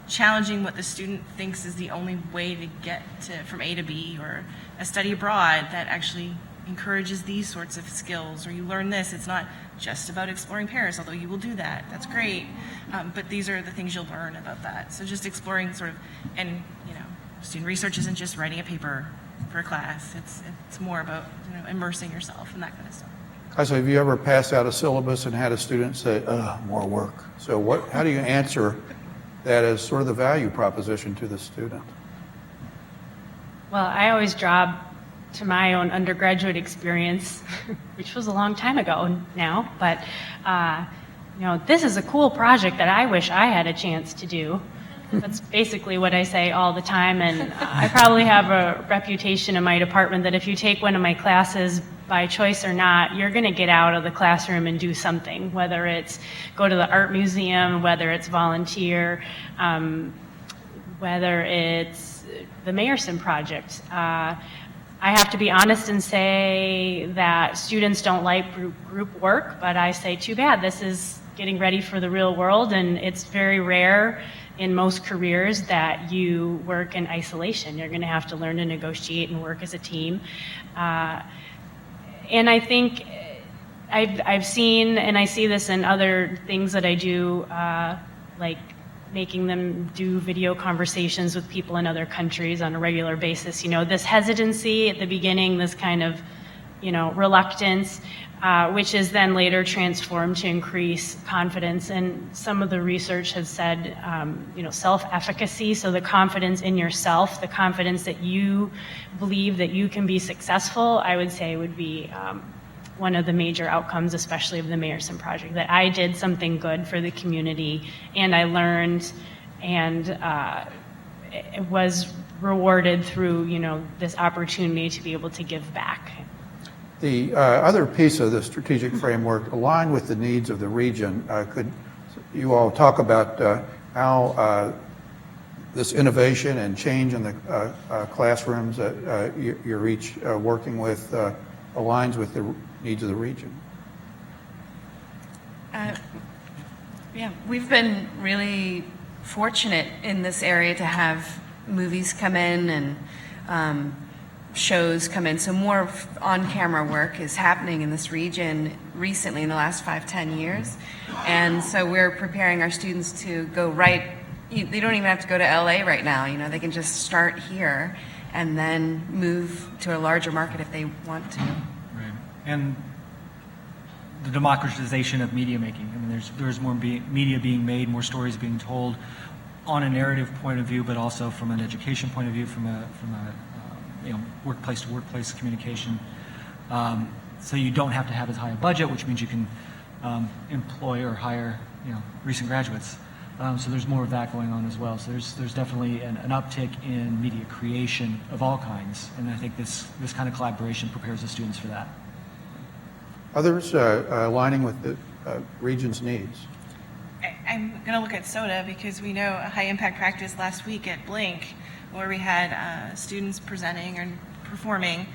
challenging what the student thinks is the only way to get from A to B, or a study abroad that actually encourages these sorts of skills, or you learn this. It's not just about exploring Paris, although you will do that. That's great. But these are the things you'll learn about that. So just exploring sort of, and student research isn't just writing a paper for a class. It's more about immersing yourself and that kind of stuff. Kajsa, have you ever passed out a syllabus and had a student say, more work? So how do you answer that as sort of the value proposition to the student? Well, I always draw to my own undergraduate experience, which was a long time ago now, but this is a cool project that I wish I had a chance to do. That's basically what I say all the time, and I probably have a reputation in my department that if you take one of my classes by choice or not, you're going to get out of the classroom and do something, whether it's go to the art museum, whether it's volunteer, whether it's the Mayerson project. I have to be honest and say that students don't like group work, but I say too bad. This is getting ready for the real world, and it's very rare in most careers that you work in isolation. You're going to have to learn to negotiate and work as a team. And I think I've seen, and I see this in other things that I do, like making them do video conversations with people in other countries on a regular basis. This hesitancy at the beginning, this kind of, reluctance, which is then later transformed to increase confidence. And some of the research has said, self-efficacy, so the confidence in yourself, the confidence that you believe that you can be successful, I would say would be one of the major outcomes, especially of the Mayerson project, that I did something good for the community, and I learned, and it was rewarded through, this opportunity to be able to give back. The other piece of the strategic framework, aligned with the needs of the region, could you all talk about how this innovation and change in the classrooms that you're each working with aligns with the needs of the region? Yeah, we've been really fortunate in this area to have movies come in and shows come in. So more on-camera work is happening in this region recently in the last 5-10 years. And so we're preparing our students to go they don't even have to go to LA right now, they can just start here and then move to a larger market if they want to. Right. And the democratization of media making. I mean, there's more media being made, more stories being told on a narrative point of view, but also from an education point of view, from a workplace to workplace communication. So you don't have to have as high a budget, which means you can employ or hire recent graduates. So there's more of that going on as well. So there's definitely an uptick in media creation of all kinds, and I think this kind of collaboration prepares the students for that. Others aligning with the region's needs? I'm going to look at soda because we know a high impact practice last week at Blink where we had students presenting and performing,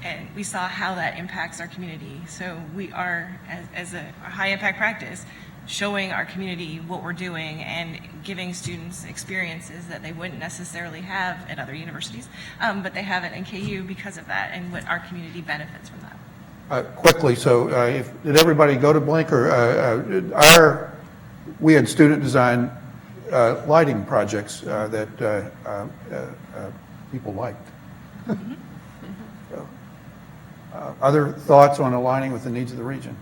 and we saw how that impacts our community. So we are, as a high impact practice, showing our community what we're doing and giving students experiences that they wouldn't necessarily have at other universities, but they have at NKU because of that, and what our community benefits from that. Quickly, so did everybody go to Blink, or we had student design lighting projects that people liked. So, other thoughts on aligning with the needs of the region?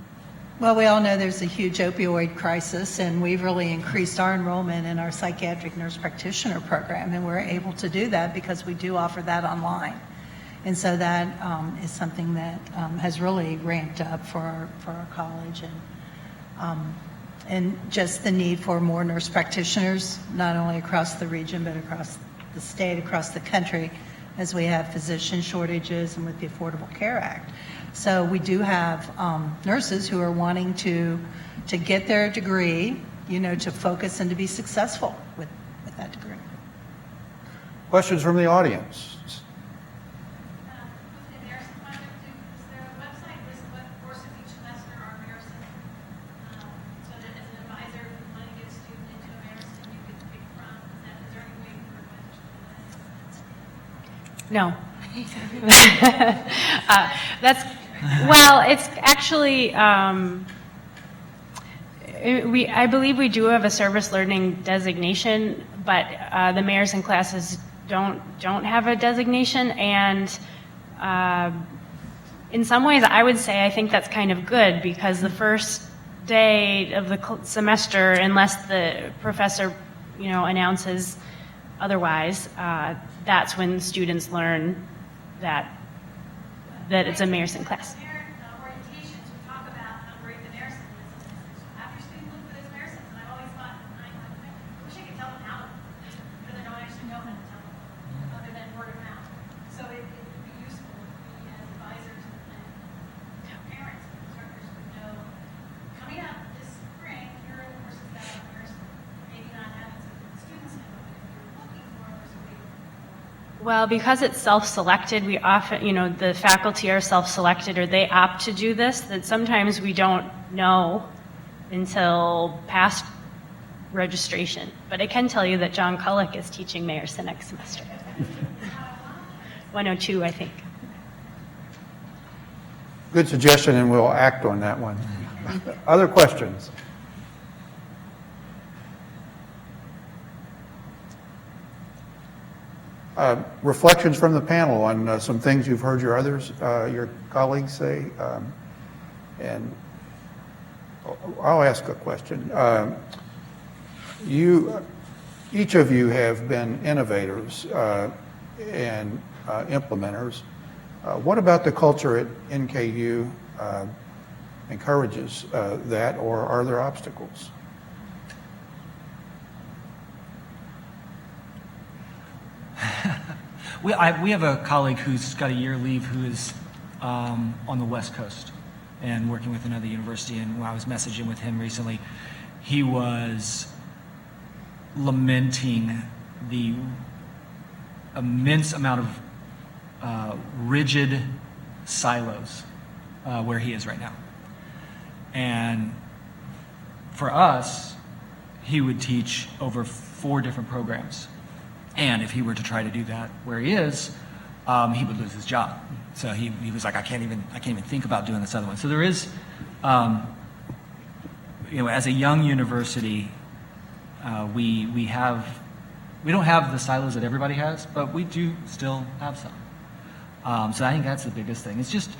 Well, we all know there's a huge opioid crisis, and we've really increased our enrollment in our psychiatric nurse practitioner program, and we're able to do that because we do offer that online. And so that is something that has really ramped up for our college, and just the need for more nurse practitioners, not only across the region, but across the state, across the country, as we have physician shortages and with the Affordable Care Act. So we do have nurses who are wanting to get their degree, to focus and to be successful with that degree. Questions from the audience? No. It's actually, I believe we do have a service learning designation, but the Mayerson classes don't have a designation, and in some ways I would say I think that's kind of good, because the first day of the semester, unless the professor, announces otherwise, that's when students learn that it's a Mayerson class. Orientations, we talk about how great the Mayerson is. Have your students look for Well, because it's self-selected, we often, the faculty are self-selected or they opt to do this, that sometimes we don't know until past registration. But I can tell you that John Cullick is teaching Mayerson next semester. 102, I think. Good suggestion, and we'll act on that one. Other questions? Reflections from the panel on some things you've heard your colleagues say, and I'll ask a question. Each of you have been innovators and implementers. What about the culture at NKU encourages that, or are there obstacles? We have a colleague who's got a year leave who is on the West Coast and working with another university, and when I was messaging with him recently, he was lamenting the immense amount of rigid silos where he is right now. And for us, he would teach over 4 different programs. And if he were to try to do that where he is, he would lose his job. So he was like, I can't even think about doing this other one. So there is, as a young university, we don't have the silos that everybody has, but we do still have some. So I think that's the biggest thing. It's just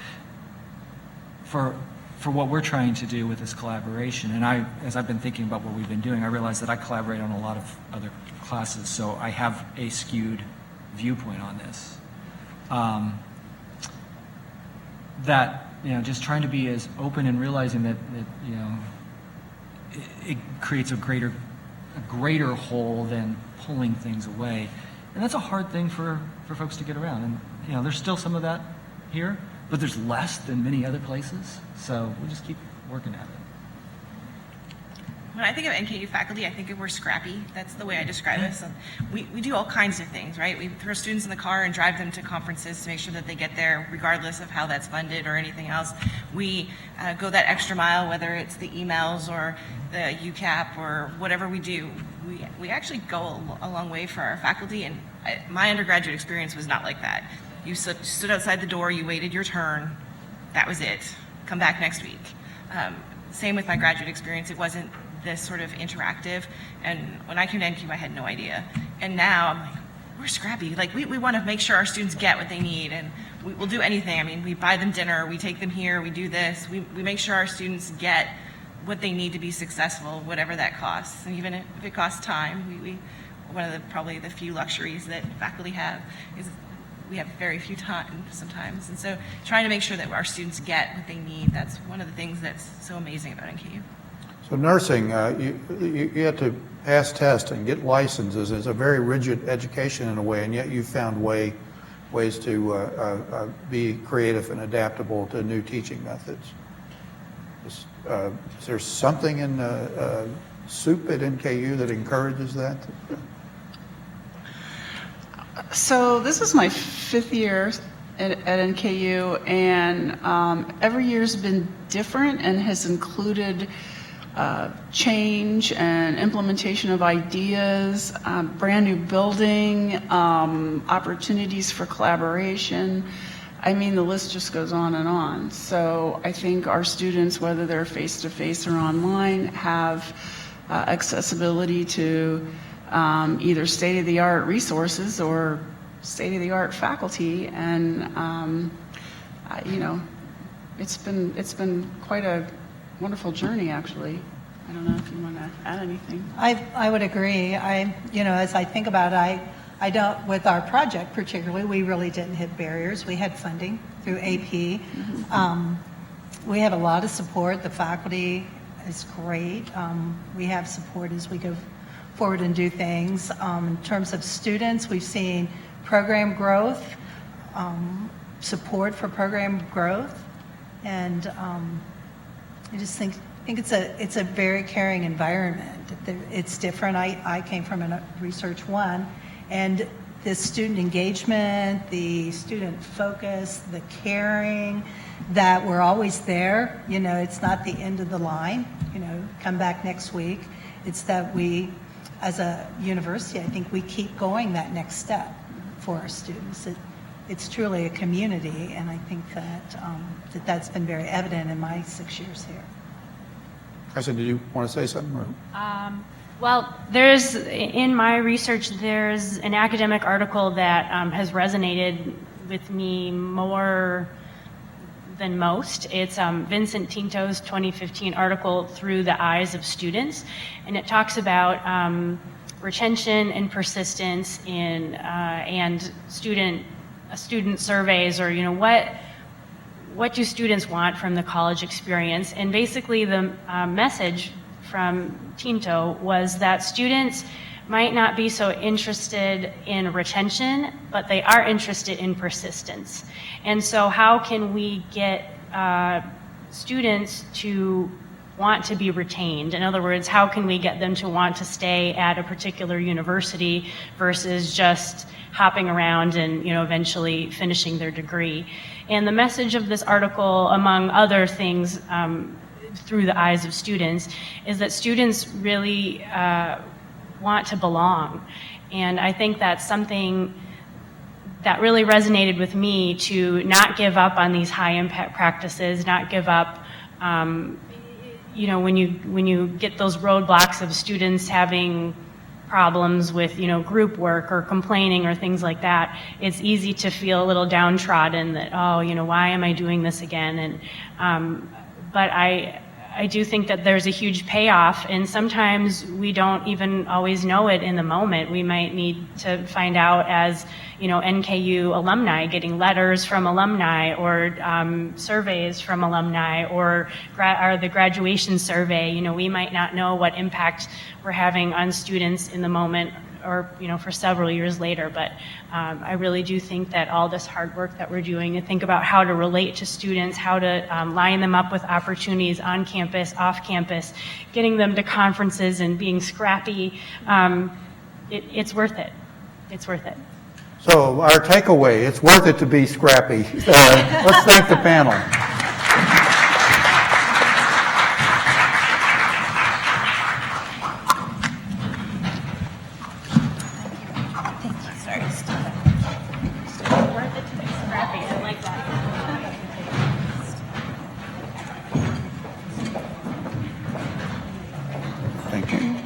for what we're trying to do with this collaboration, and as I've been thinking about what we've been doing, I realize that I collaborate on a lot of other classes, so I have a skewed viewpoint on this. Just trying to be as open and realizing that it creates a greater whole than pulling things away, and that's a hard thing for folks to get around. And there's still some of that here, but there's less than many other places, so we'll just keep working at it. When I think of NKU faculty, I think we're scrappy. That's the way I describe us. We do all kinds of things, right? We throw students in the car and drive them to conferences to make sure that they get there, regardless of how that's funded or anything else. We go that extra mile, whether it's the emails or the UCAP or whatever we do. We actually go a long way for our faculty, and my undergraduate experience was not like that. You stood outside the door, you waited your turn, that was it. Come back next week. Same with my graduate experience. It wasn't this sort of interactive, and when I came to NKU, I had no idea. And now I'm like, we're scrappy. Like we want to make sure our students get what they need, and we'll do anything. I mean, we buy them dinner, we take them here, we do this. We make sure our students get what they need to be successful, whatever that costs. And even if it costs time, we one of probably the few luxuries that faculty have is we have very few time sometimes. And so trying to make sure that our students get what they need, that's one of the things that's so amazing about NKU. So nursing, you have to pass tests and get licenses. It's a very rigid education in a way, and yet you found ways to be creative and adaptable to new teaching methods. Is there something in soup at NKU that encourages that? So this is my 5th year at NKU, and every year's been different and has included change and implementation of ideas, brand new building, opportunities for collaboration. I mean, the list just goes on and on. So I think our students, whether they're face-to-face or online, have accessibility to either state-of-the-art resources or state-of-the-art faculty, and it's been quite a wonderful journey, actually. I don't know if you want to add anything. I would agree. As I think about it, I don't, with our project particularly, we really didn't hit barriers. We had funding through AP. We have a lot of support. The faculty is great. We have support as we go forward and do things. In terms of students, we've seen program growth, support for program growth, and I just think it's a very caring environment. It's different. I came from a Research 1, and the student engagement, the student focus, the caring, that we're always there. You know, it's not the end of the line, you know, come back next week. It's that we, as a university, I think we keep going that next step for our students. It's truly a community, and I think that that's been very evident in my 6 years here. Kajsa, did you want to say something? Or? Well, in my research, there's an academic article that has resonated with me more than most. It's Vincent Tinto's 2015 article, Through the Eyes of Students, and it talks about retention and persistence and student surveys, or, you know, what do students want from the college experience. And basically the message from Tinto was that students might not be so interested in retention, but they are interested in persistence. And so how can we get students to want to be retained? In other words, how can we get them to want to stay at a particular university versus just hopping around and, you know, eventually finishing their degree? And the message of this article, among other things, through the eyes of students, is that students really want to belong. And I think that's something that really resonated with me, to not give up on these high impact practices, not give up, you know, when you get those roadblocks of students having problems with, you know, group work or complaining or things like that, it's easy to feel a little downtrodden that, oh, you know, why am I doing this again? And but I do think that there's a huge payoff, and sometimes we don't even always know it in the moment. We might need to find out as, you know, NKU alumni, getting letters from alumni, or surveys from alumni, or the graduation survey. You know, we might not know what impact we're having on students in the moment, or, you know, for several years later. But I really do think that all this hard work that we're doing to think about how to relate to students, how to line them up with opportunities on campus, off campus, getting them to conferences and being scrappy, it's worth it. It's worth it. So our takeaway, it's worth it to be scrappy. Let's thank the panel. Thank you.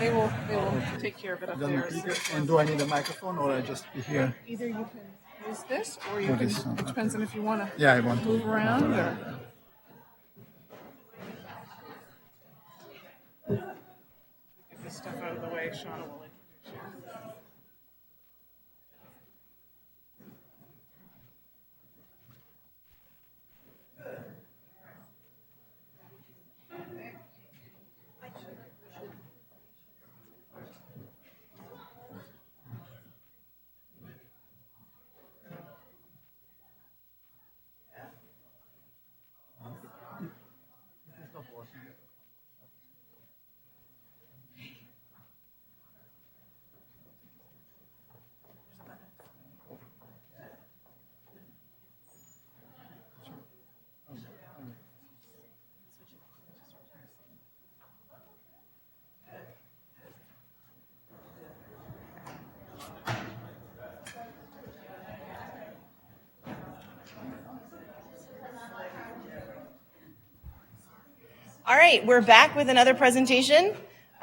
They will take care of it up there. And do I need a microphone, or I just be here? Either you can use this, or you can, it depends on if you want to Yeah, I want to move around, or... Get this stuff out of the way, Shauna will introduce you. All right, we're back with another presentation.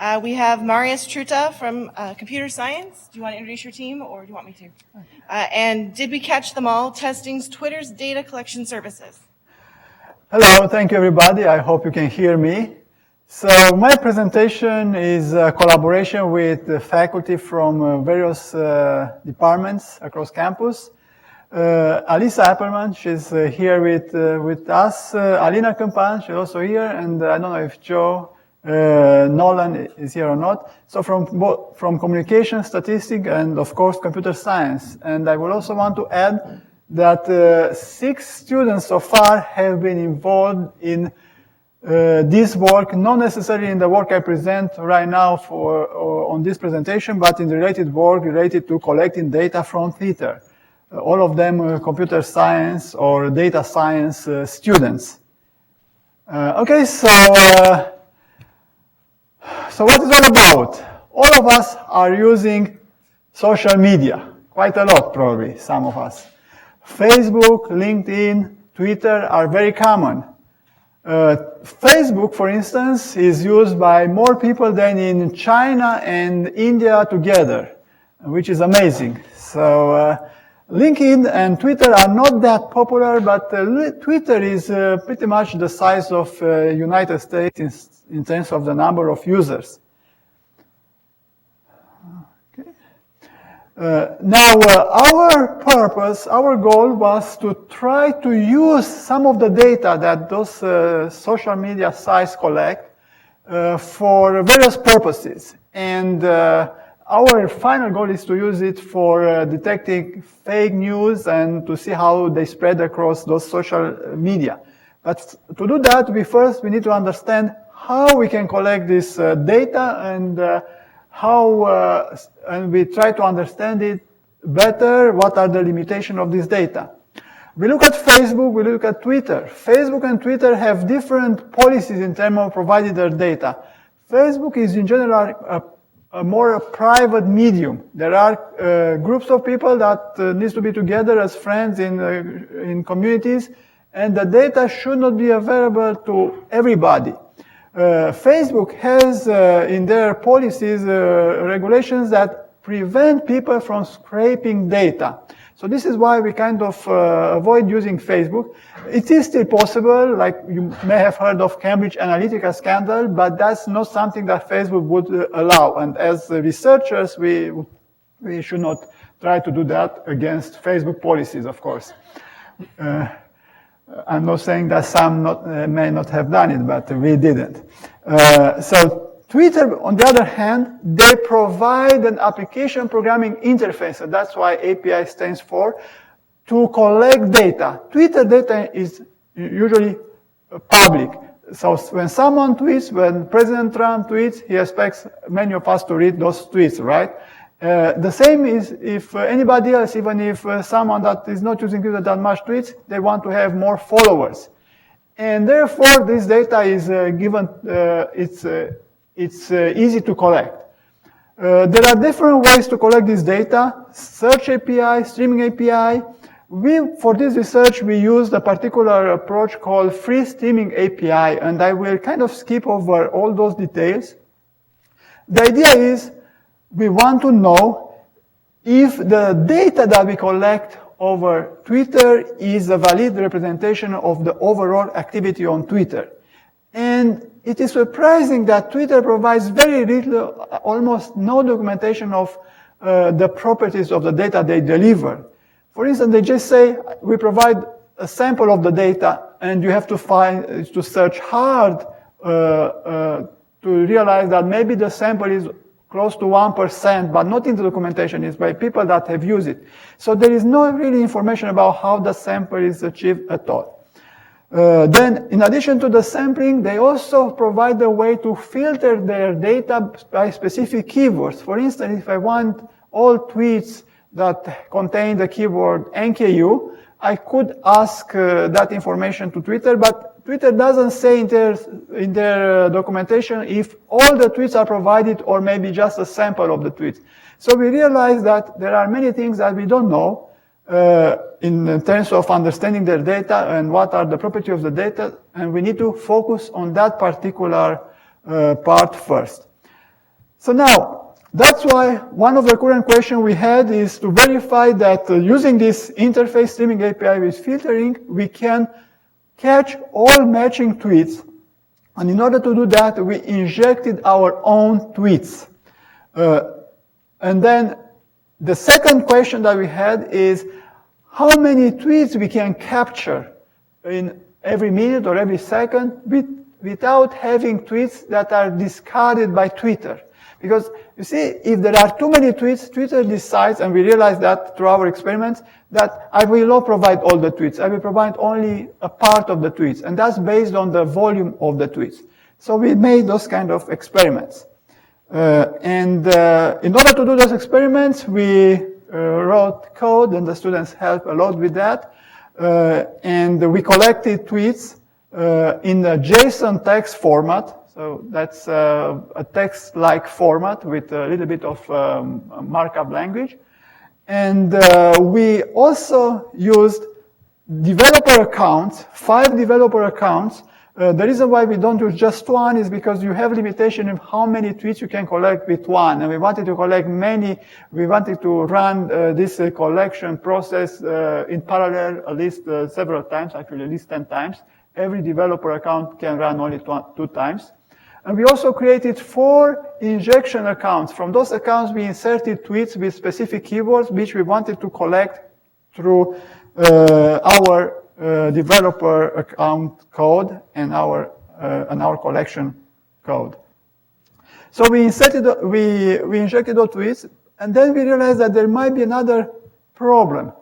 We have Marius Truta from Computer Science. Do you want to introduce your team, or do you want me to? And did we catch them all? Testing's Twitter's data collection services. Hello, thank you everybody. I hope you can hear me. So my presentation is a collaboration with the faculty from various departments across campus. Alisa Appelman, she's here with us. Alina Kampan, she's also here, and I don't know if Joe Nolan is here or not. So from communication, statistics, and of course computer science. And I would also want to add that 6 students so far have been involved in this work, not necessarily in the work I present right now on this presentation, but in related work related to collecting data from theater. All of them computer science or data science students. Okay, so what is all about? All of us are using social media, quite a lot probably, some of us. Facebook, LinkedIn, Twitter are very common. Facebook, for instance, is used by more people than in China and India together, which is amazing. So LinkedIn and Twitter are not that popular, but Twitter is pretty much the size of United States in terms of the number of users. Now, our purpose, our goal was to try to use some of the data that those social media sites collect for various purposes. And our final goal is to use it for detecting fake news and to see how they spread across those social media. But to do that, we need to understand how we can collect this data and and we try to understand it better, what are the limitations of this data. We look at Facebook, we look at Twitter. Facebook and Twitter have different policies in terms of providing their data. Facebook is in general a more private medium. There are groups of people that needs to be together as friends in communities, and the data should not be available to everybody. Facebook has in their policies regulations that prevent people from scraping data. So this is why we kind of avoid using Facebook. It is still possible, like you may have heard of Cambridge Analytica scandal, but that's not something that Facebook would allow. And as researchers, we should not try to do that against Facebook policies, of course. I'm not saying that some may not have done it, but we didn't. So Twitter, on the other hand, they provide an application programming interface, and that's why API stands for, to collect data. Twitter data is usually public. So when someone tweets, when President Trump tweets, he expects many of us to read those tweets, right? The same is if anybody else, even if someone that is not using Twitter that much tweets, they want to have more followers. And therefore, this data is given, it's easy to collect. There are different ways to collect this data: search API, streaming API. For this research, we used a particular approach called free streaming API, and I will kind of skip over all those details. The idea is we want to know if the data that we collect over Twitter is a valid representation of the overall activity on Twitter. And it is surprising that Twitter provides very little, almost no documentation of the properties of the data they deliver. For instance, they just say, we provide a sample of the data, and you have to search hard to realize that maybe the sample is close to 1%, but not in the documentation. It's by people that have used it. So there is no really information about how the sample is achieved at all. Then, in addition to the sampling, they also provide a way to filter their data by specific keywords. For instance, if I want all tweets that contain the keyword NKU, I could ask that information to Twitter, but Twitter doesn't say in their documentation if all the tweets are provided or maybe just a sample of the tweets. So we realize that there are many things that we don't know in terms of understanding their data and what are the properties of the data, and we need to focus on that particular part first. So now, that's why one of the current questions we had is to verify that using this interface streaming API with filtering, we can catch all matching tweets. And in order to do that, we injected our own tweets. And then the second question that we had is how many tweets we can capture in every minute or every second without having tweets that are discarded by Twitter. Because you see, if there are too many tweets, Twitter decides, and we realized that through our experiments, that I will not provide all the tweets. I will provide only a part of the tweets, and that's based on the volume of the tweets. So we made those kind of experiments. In order to do those experiments, we wrote code, and the students helped a lot with that. And we collected tweets in a JSON text format. So that's a text-like format with a little bit of markup language. And we also used developer accounts, 5 developer accounts. The reason why we don't use just one is because you have limitation of how many tweets you can collect with one. And we wanted to collect many. We wanted to run this collection process in parallel at least several times, actually at least 10 times. Every developer account can run only 2 times. And we also created 4 injection accounts. From those accounts, we inserted tweets with specific keywords, which we wanted to collect through our developer account code and our collection code. So we injected those tweets, and then we realized that there might be another problem.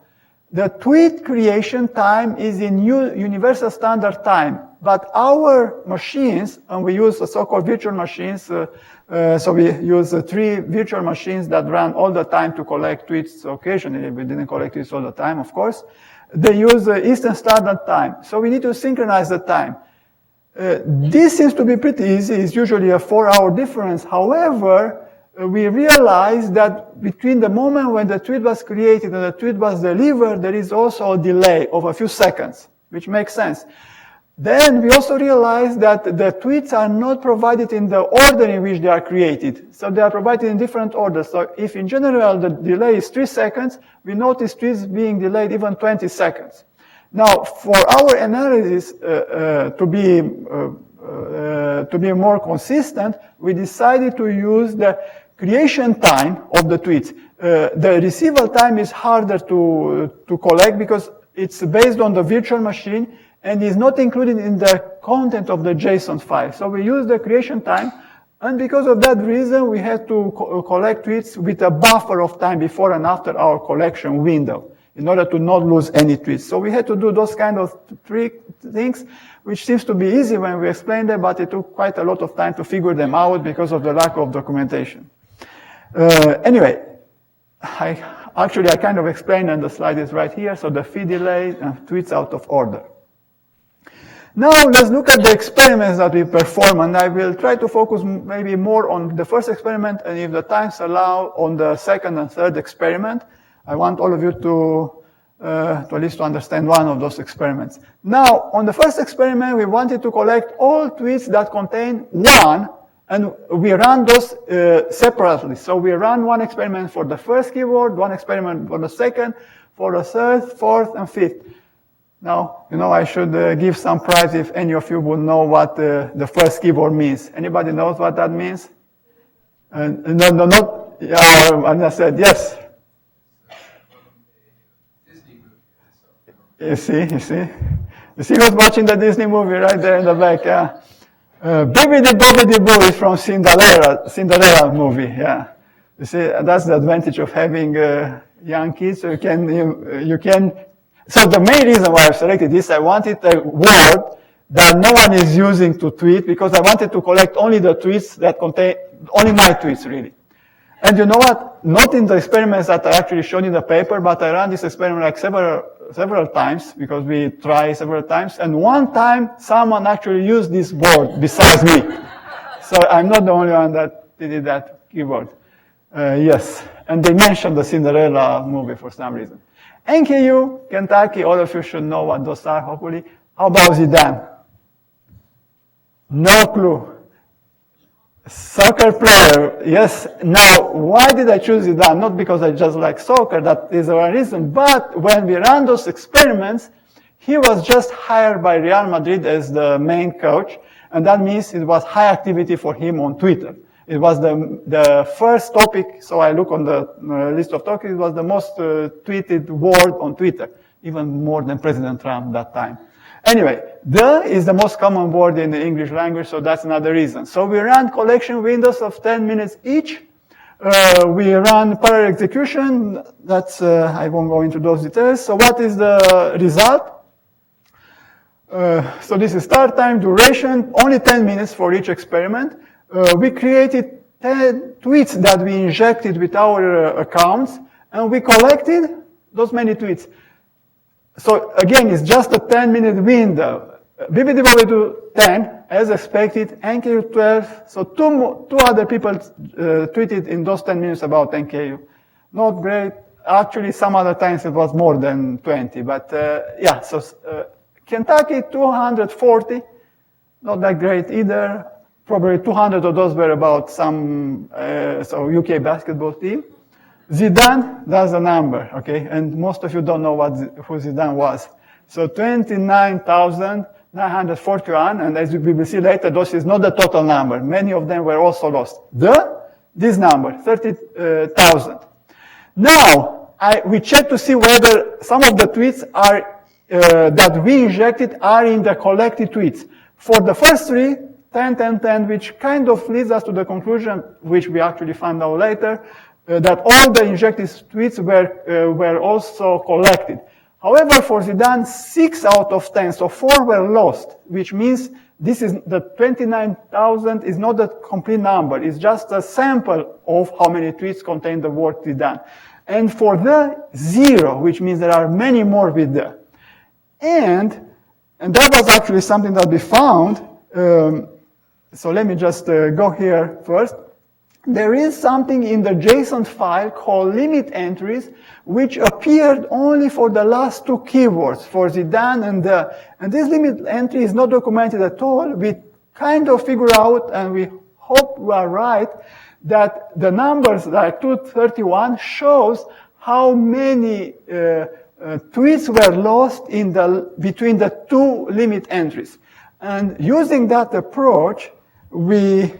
The tweet creation time is in universal standard time, but our machines, and we use the so-called virtual machines, so we use 3 virtual machines that run all the time to collect tweets occasionally. We didn't collect tweets all the time, of course. They use Eastern Standard Time, so we need to synchronize the time. This seems to be pretty easy. It's usually a 4-hour difference. However, we realized that between the moment when the tweet was created and the tweet was delivered, there is also a delay of a few seconds, which makes sense. Then we also realized that the tweets are not provided in the order in which they are created. So they are provided in different orders. So if in general the delay is 3 seconds, we notice tweets being delayed even 20 seconds. Now, for our analysis to be more consistent, we decided to use the creation time of the tweets. The receival time is harder to collect because it's based on the virtual machine and is not included in the content of the JSON file. So we use the creation time, and because of that reason, we had to collect tweets with a buffer of time before and after our collection window in order to not lose any tweets. So we had to do those kind of 3 things, which seems to be easy when we explain them, but it took quite a lot of time to figure them out because of the lack of documentation. Anyway, I kind of explained, and the slide is right here. So the feed delay and tweets out of order. Now let's look at the experiments that we perform, and I will try to focus maybe more on the first experiment, and if the times allow, on the second and third experiment. I want all of you to at least to understand one of those experiments. Now, on the first experiment, we wanted to collect all tweets that contain 1, and we run those separately. So we run one experiment for the first keyword, one experiment for the second, for the third, fourth, and fifth. Now, I should give some prize if any of you would know what the first keyword means. Anybody knows what that means? No, not. Yeah, Anna said yes. You see who's watching the Disney movie right there in the back, yeah. Bibbidi Bobbidi Boo is from Cinderella movie, yeah. You see, that's the advantage of having young kids, so you can. So the main reason why I've selected this, I wanted a word that no one is using to tweet, because I wanted to collect only the tweets that contain, only my tweets really. And you know what? Not in the experiments that I actually showed in the paper, but I ran this experiment like several times, because we tried several times, and one time someone actually used this word besides me. So I'm not the only one that did that keyword. Yes, and they mentioned the Cinderella movie for some reason. NKU, Kentucky, all of you should know what those are, hopefully. How about Zidane? No clue. Soccer player, yes. Now, why did I choose Zidane? Not because I just like soccer, that is one reason, but when we ran those experiments, he was just hired by Real Madrid as the main coach, and that means it was high activity for him on Twitter. It was the first topic, so I look on the list of topics, it was the most tweeted word on Twitter, even more than President Trump that time. Anyway, the is the most common word in the English language, so that's another reason. So we ran collection windows of 10 minutes each. We ran parallel execution. That's, I won't go into those details. So what is the result? So this is start time, duration, only 10 minutes for each experiment. We created 10 tweets that we injected with our accounts, and we collected those many tweets. So again, it's just a 10-minute window. BBD 10, as expected, NKU 12, so two other people tweeted in those 10 minutes about NKU. Not great. Actually, some other times it was more than 20, but yeah, so Kentucky 240, not that great either. Probably 200 of those were about some so UK basketball team. Zidane, that's a number, okay? And most of you don't know who Zidane was. So 29,941, and as we will see later, this is not the total number. Many of them were also lost. This number, 30,000. Now, we checked to see whether some of the tweets are that we injected are in the collected tweets. For the first three, 10, 10, 10, which kind of leads us to the conclusion, which we actually found out later, that all the injected tweets were also collected. However, for Zidane, 6 out of 10, so 4 were lost, which means this is the 29,000 is not the complete number. It's just a sample of how many tweets contain the word Zidane. And for the 0, which means there are many more with the. And that was actually something that we found. So let me just go here first. There is something in the JSON file called limit entries, which appeared only for the last 2 keywords, for Zidane and the. And this limit entry is not documented at all. We kind of figure out, and we hope we are right, that the numbers like 231 shows how many tweets were lost in between the 2 limit entries. And using that approach, we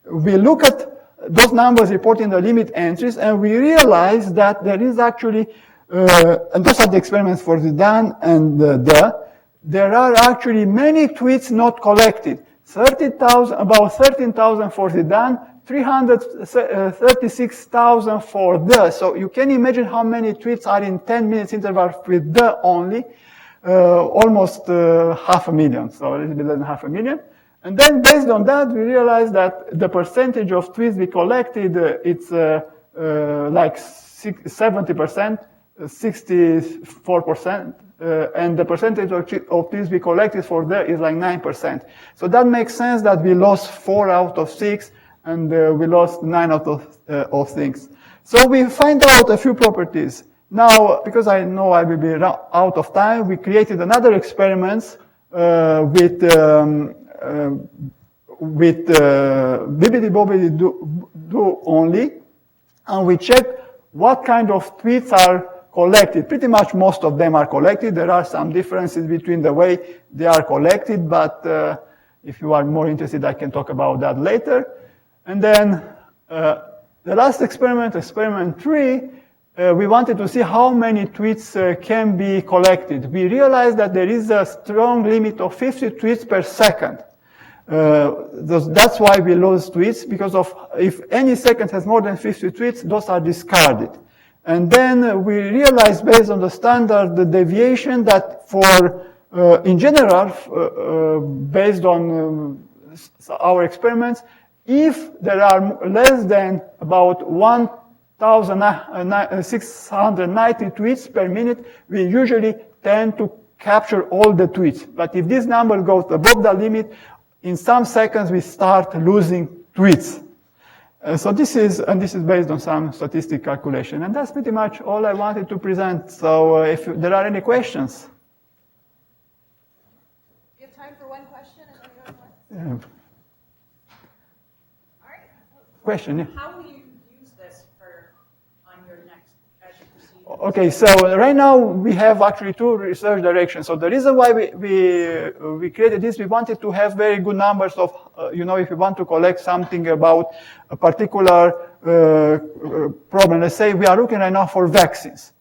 look at those numbers reported in the limit entries, and we realize that there is actually, and those are the experiments for Zidane and there are actually many tweets not collected. 30,000, about 13,000 for Zidane, 336,000 for the. So you can imagine how many tweets are in 10 minutes interval with the only, almost 500,000, so a little bit less than 500,000. And then based on that, we realized that the percentage of tweets we collected, it's like 70%, 64%, and the percentage of tweets we collected for there is like 9%. So that makes sense that we lost 4 out of 6, and we lost 9 out of 6. So we find out a few properties. Now, because I know I will be out of time, we created another experiments with BBD do only, and we checked what kind of tweets are collected. Pretty much most of them are collected. There are some differences between the way they are collected, but if you are more interested, I can talk about that later. And then the last experiment, experiment 3, we wanted to see how many tweets can be collected. We realized that there is a strong limit of 50 tweets per second. That's why we lose tweets, because of if any second has more than 50 tweets, those are discarded. And then we realized, based on the standard deviation, that for in general, based on our experiments, if there are less than about 1,690 tweets per minute, we usually tend to capture all the tweets. But if this number goes above the limit, in some seconds we start losing tweets. So this is based on some statistic calculation. And that's pretty much all I wanted to present. So if there are any questions. You have time for one question? And then we go to one? Yeah. All right. question. How will you use this on your next, as you proceed? Okay, so right now we have actually two research directions. So the reason why we created this, we wanted to have very good numbers of, if we want to collect something about a particular problem. Let's say we are looking right now for vaccines.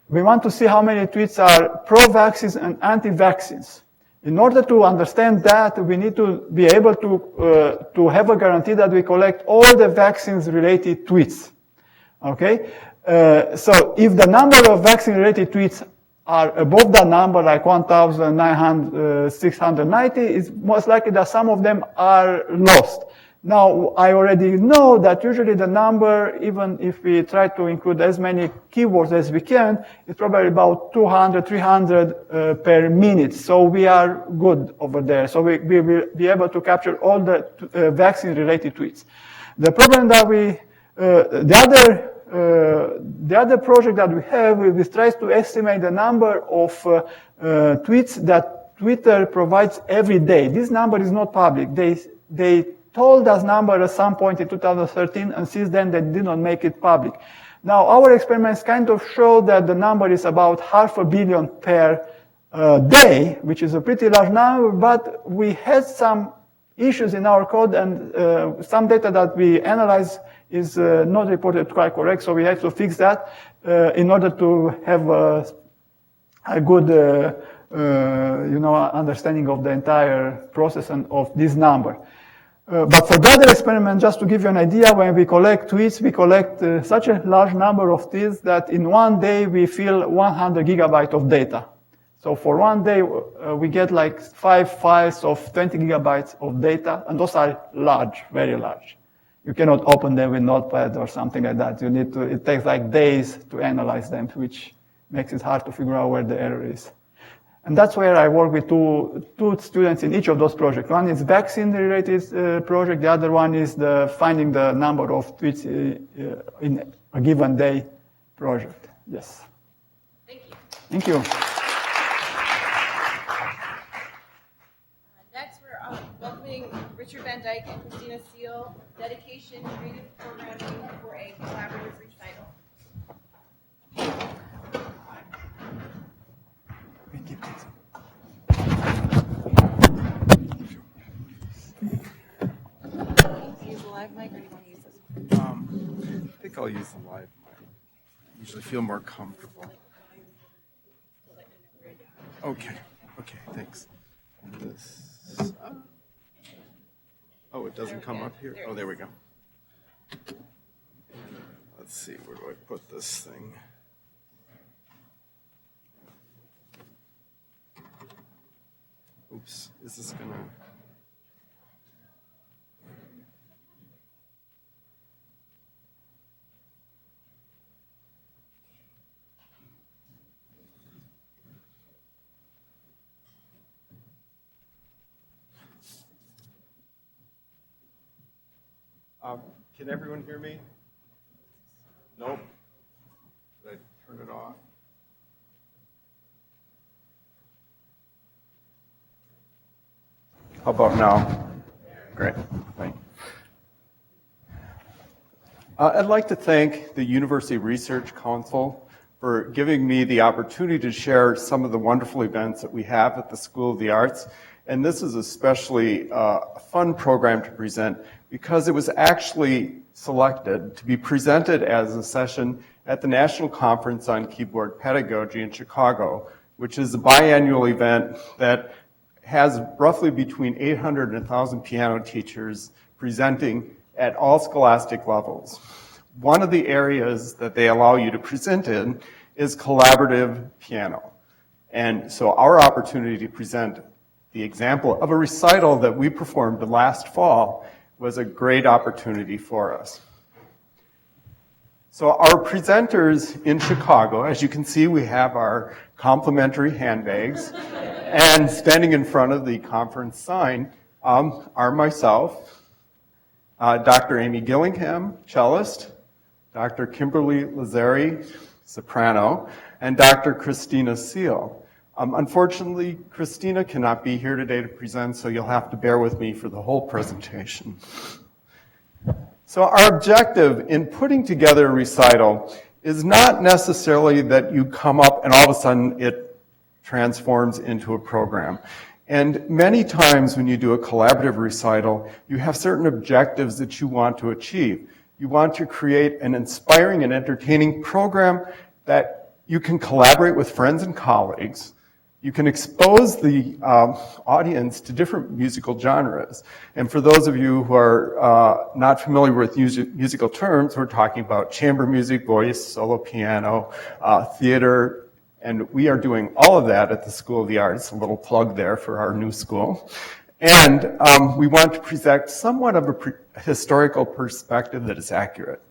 We want to see how many tweets are pro-vaccines and anti-vaccines. In order to understand that, we need to be able to have a guarantee that we collect all the vaccines-related tweets. Okay? So if the number of vaccine-related tweets are above that number, like 1,690, it's most likely that some of them are lost. Now, I already know that usually the number, even if we try to include as many keywords as we can, is probably about 200, 300 per minute. So we are good over there. So we will be able to capture all the vaccine-related tweets. The problem that the other project that we have is tries to estimate the number of tweets that Twitter provides every day. This number is not public. They told us number at some point in 2013, and since then they did not make it public. Now, our experiments kind of show that the number is about 500 million per day, which is a pretty large number, but we had some issues in our code, and some data that we analyzed is not reported quite correct, so we have to fix that in order to have a good understanding of the entire process and of this number. But for the other experiment, just to give you an idea, when we collect tweets, we collect such a large number of tweets that in one day we fill 100 gigabytes of data. So for one day, we get like 5 files of 20 gigabytes of data, and those are large, very large. You cannot open them with Notepad or something like that. It takes like days to analyze them, which makes it hard to figure out where the error is. And that's where I work with two students in each of those projects. One is vaccine-related project. The other one is finding the number of tweets in a given day project. Yes. Thank you. Thank you. Next, we're welcoming Richard Van Dyke and Christina Seal, Dedication Creative Programming for a Collaborative Recital. Use the live mic, or do you want to use this? I think I'll use the live mic. I usually feel more comfortable. Okay, thanks. Oh, it doesn't come up here? Oh, there we go. Let's see, where do I put this thing? Oops, is this gonna... Can everyone hear me? Nope. Did I turn it off? How about now? Great. Thank you. I'd like to thank the University Research Council for giving me the opportunity to share some of the wonderful events that we have at the School of the Arts. And this is especially a fun program to present because it was actually selected to be presented as a session at the National Conference on Keyboard Pedagogy in Chicago, which is a biannual event that has roughly between 800 and 1,000 piano teachers presenting at all scholastic levels. One of the areas that they allow you to present in is collaborative piano. And so our opportunity to present the example of a recital that we performed last fall was a great opportunity for us. So our presenters in Chicago, as you can see, we have our complimentary handbags, and standing in front of the conference sign are myself, Dr. Amy Gillingham, cellist, Dr. Kimberly Lazzari, soprano, and Dr. Christina Seal. Unfortunately, Christina cannot be here today to present, so you'll have to bear with me for the whole presentation. So our objective in putting together a recital is not necessarily that you come up and all of a sudden it transforms into a program. And many times when you do a collaborative recital, you have certain objectives that you want to achieve. You want to create an inspiring and entertaining program that you can collaborate with friends and colleagues. You can expose the audience to different musical genres. And for those of you who are not familiar with musical terms, we're talking about chamber music, voice, solo piano, theater, and we are doing all of that at the School of the Arts, a little plug there for our new school. And we want to present somewhat of a historical perspective that is accurate.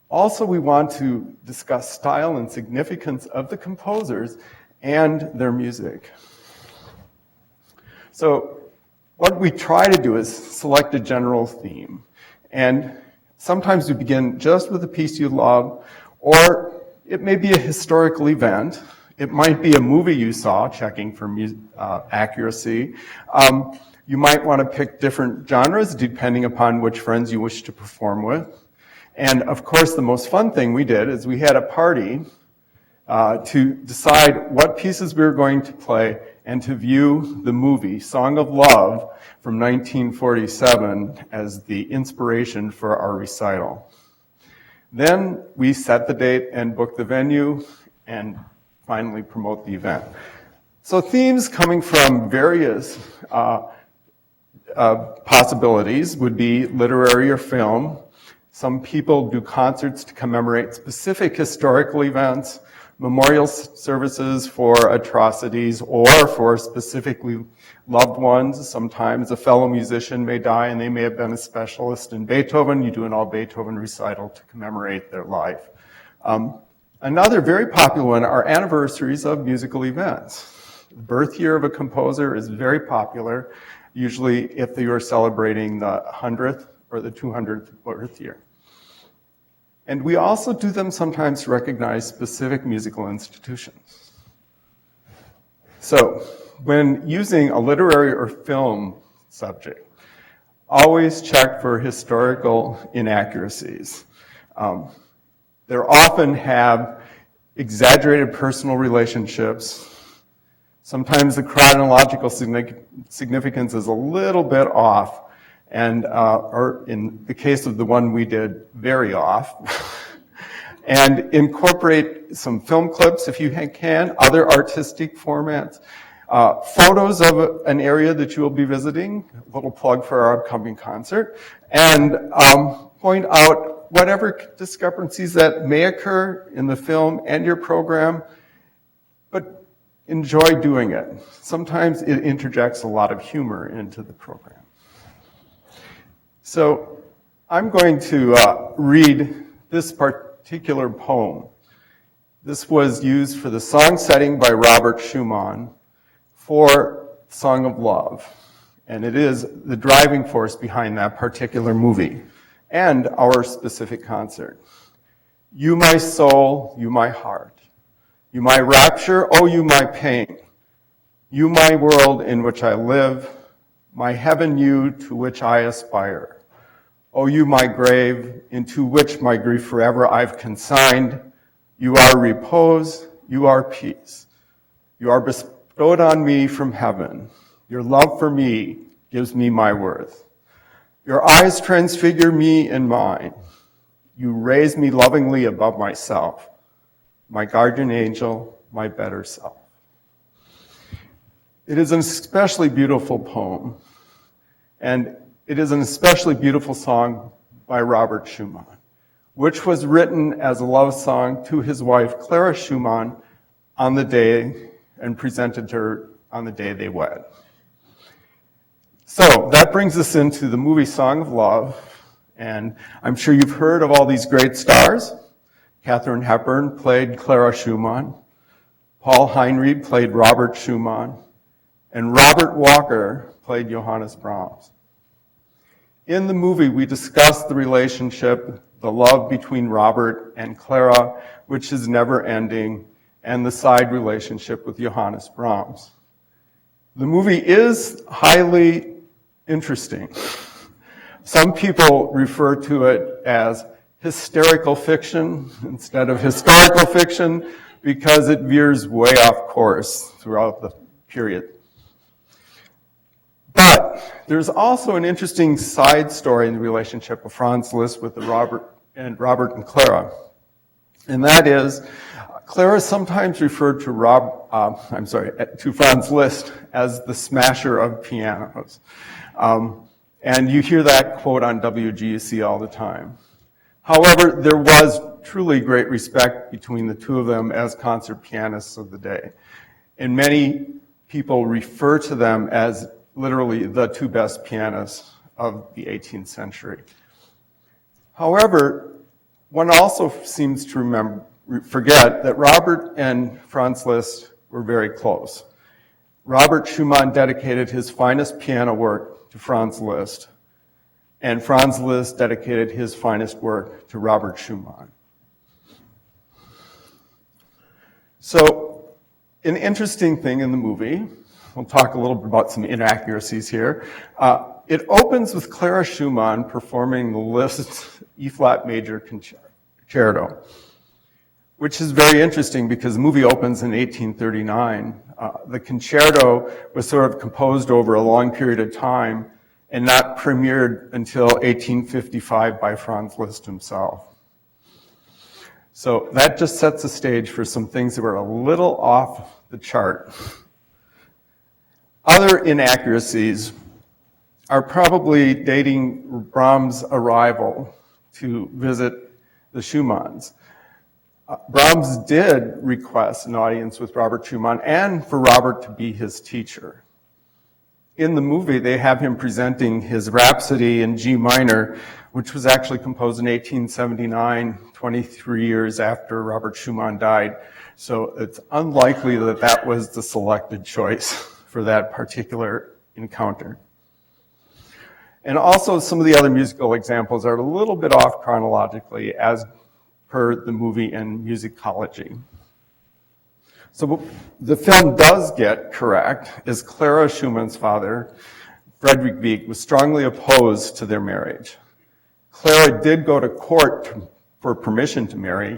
Also, we want to discuss style and significance of the composers and their music. So what we try to do is select a general theme. And sometimes we begin just with a piece you love, or it may be a historical event. It might be a movie you saw, checking for accuracy. You might want to pick different genres depending upon which friends you wish to perform with. And of course, the most fun thing we did is we had a party to decide what pieces we were going to play and to view the movie Song of Love from 1947 as the inspiration for our recital. Then we set the date and book the venue and finally promote the event. So themes coming from various possibilities would be literary or film. Some people do concerts to commemorate specific historical events, memorial services for atrocities or for specifically loved ones. Sometimes a fellow musician may die and they may have been a specialist in Beethoven. You do an all Beethoven recital to commemorate their life. Another very popular one are anniversaries of musical events. The birth year of a composer is very popular, usually if you are celebrating the 100th or the 200th birth year. And we also do them sometimes to recognize specific musical institutions. So, when using a literary or film subject, always check for historical inaccuracies. They often have exaggerated personal relationships. Sometimes the chronological significance is a little bit off, and or in the case of the one we did, very off. And incorporate some film clips if you can, other artistic formats, photos of an area that you will be visiting, a little plug for our upcoming concert, and point out whatever discrepancies that may occur in the film and your program, but enjoy doing it. Sometimes it interjects a lot of humor into the program. So I'm going to read this particular poem. This was used for the song setting by Robert Schumann for Song of Love. And it is the driving force behind that particular movie and our specific concert. You my soul, you my heart. You my rapture, oh you my pain. You my world in which I live. My heaven you to which I aspire. O you my grave, into which my grief forever I've consigned. You are repose, you are peace. You are bestowed on me from heaven. Your love for me gives me my worth. Your eyes transfigure me in mine. You raise me lovingly above myself, my guardian angel, my better self. It is an especially beautiful poem, and it is an especially beautiful song by Robert Schumann, which was written as a love song to his wife, Clara Schumann, on the day and presented to her on the day they wed. So that brings us into the movie Song of Love, and I'm sure you've heard of all these great stars. Katharine Hepburn played Clara Schumann. Paul Heinried played Robert Schumann. And Robert Walker played Johannes Brahms. In the movie, we discuss the relationship, the love between Robert and Clara, which is never ending, and the side relationship with Johannes Brahms. The movie is highly interesting, Some people refer to it as hysterical fiction instead of historical fiction because it veers way off course throughout the period. But there's also an interesting side story in the relationship of Franz Liszt with Robert and Clara. And that is, Clara sometimes referred to Franz Liszt as the smasher of pianos. And you hear that quote on WGUC all the time. However, there was truly great respect between the two of them as concert pianists of the day. And many people refer to them as literally the two best pianists of the 18th century. However, one also seems to forget that Robert and Franz Liszt were very close. Robert Schumann dedicated his finest piano work to Franz Liszt, and Franz Liszt dedicated his finest work to Robert Schumann. So, an interesting thing in the movie, we'll talk a little bit about some inaccuracies here. It opens with Clara Schumann performing the Liszt E-flat major concerto, which is very interesting because the movie opens in 1839. The concerto was sort of composed over a long period of time and not premiered until 1855 by Franz Liszt himself. So that just sets the stage for some things that were a little off the chart. Other inaccuracies are probably dating Brahms' arrival to visit the Schumanns. Brahms did request an audience with Robert Schumann and for Robert to be his teacher. In the movie, they have him presenting his Rhapsody in G minor, which was actually composed in 1879, 23 years after Robert Schumann died. So it's unlikely that that was the selected choice for that particular encounter. And also some of the other musical examples are a little bit off chronologically as per the movie and musicology. So what the film does get correct is Clara Schumann's father, Friedrich Wieck, was strongly opposed to their marriage. Clara did go to court for permission to marry,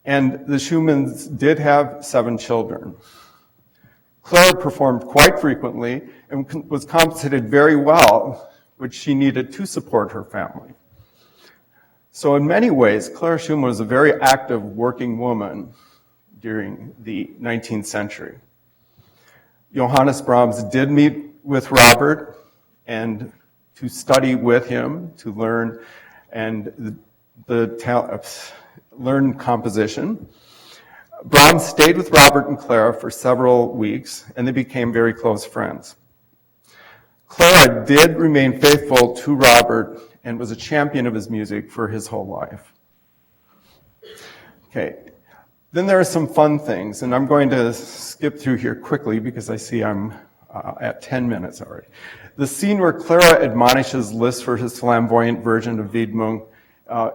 and the Schumanns did have 7 children. Clara performed quite frequently and was compensated very well, which she needed to support her family. So in many ways, Clara Schumann was a very active working woman during the 19th century. Johannes Brahms did meet with Robert and to study with him, to learn and learn composition. Brahms stayed with Robert and Clara for several weeks, and they became very close friends. Clara did remain faithful to Robert and was a champion of his music for his whole life. Okay, then there are some fun things, and I'm going to skip through here quickly because I see I'm at 10 minutes already. The scene where Clara admonishes Liszt for his flamboyant version of Widmung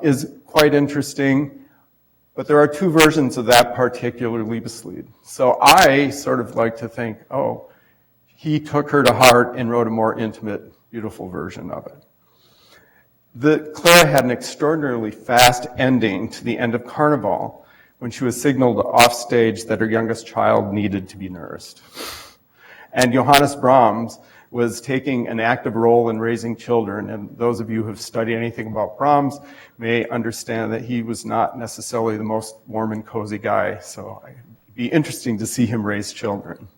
is quite interesting, but there are 2 versions of that particular Liebeslied. So I sort of like to think, oh, he took her to heart and wrote a more intimate, beautiful version of it. Clara had an extraordinarily fast ending to the end of Carnival when she was signaled off stage that her youngest child needed to be nursed. And Johannes Brahms was taking an active role in raising children, and those of you who have studied anything about Brahms may understand that he was not necessarily the most warm and cozy guy, so it'd be interesting to see him raise children.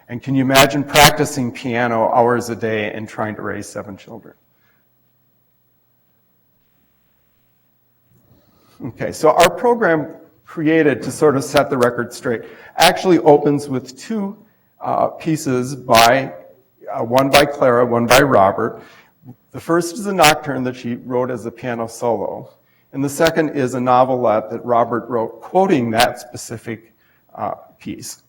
And can you imagine practicing piano hours a day and trying to raise 7 children? Okay, so our program created to sort of set the record straight actually opens with 2 pieces one by Clara, one by Robert. The first is a nocturne that she wrote as a piano solo, and the second is a novelette that Robert wrote quoting that specific piece.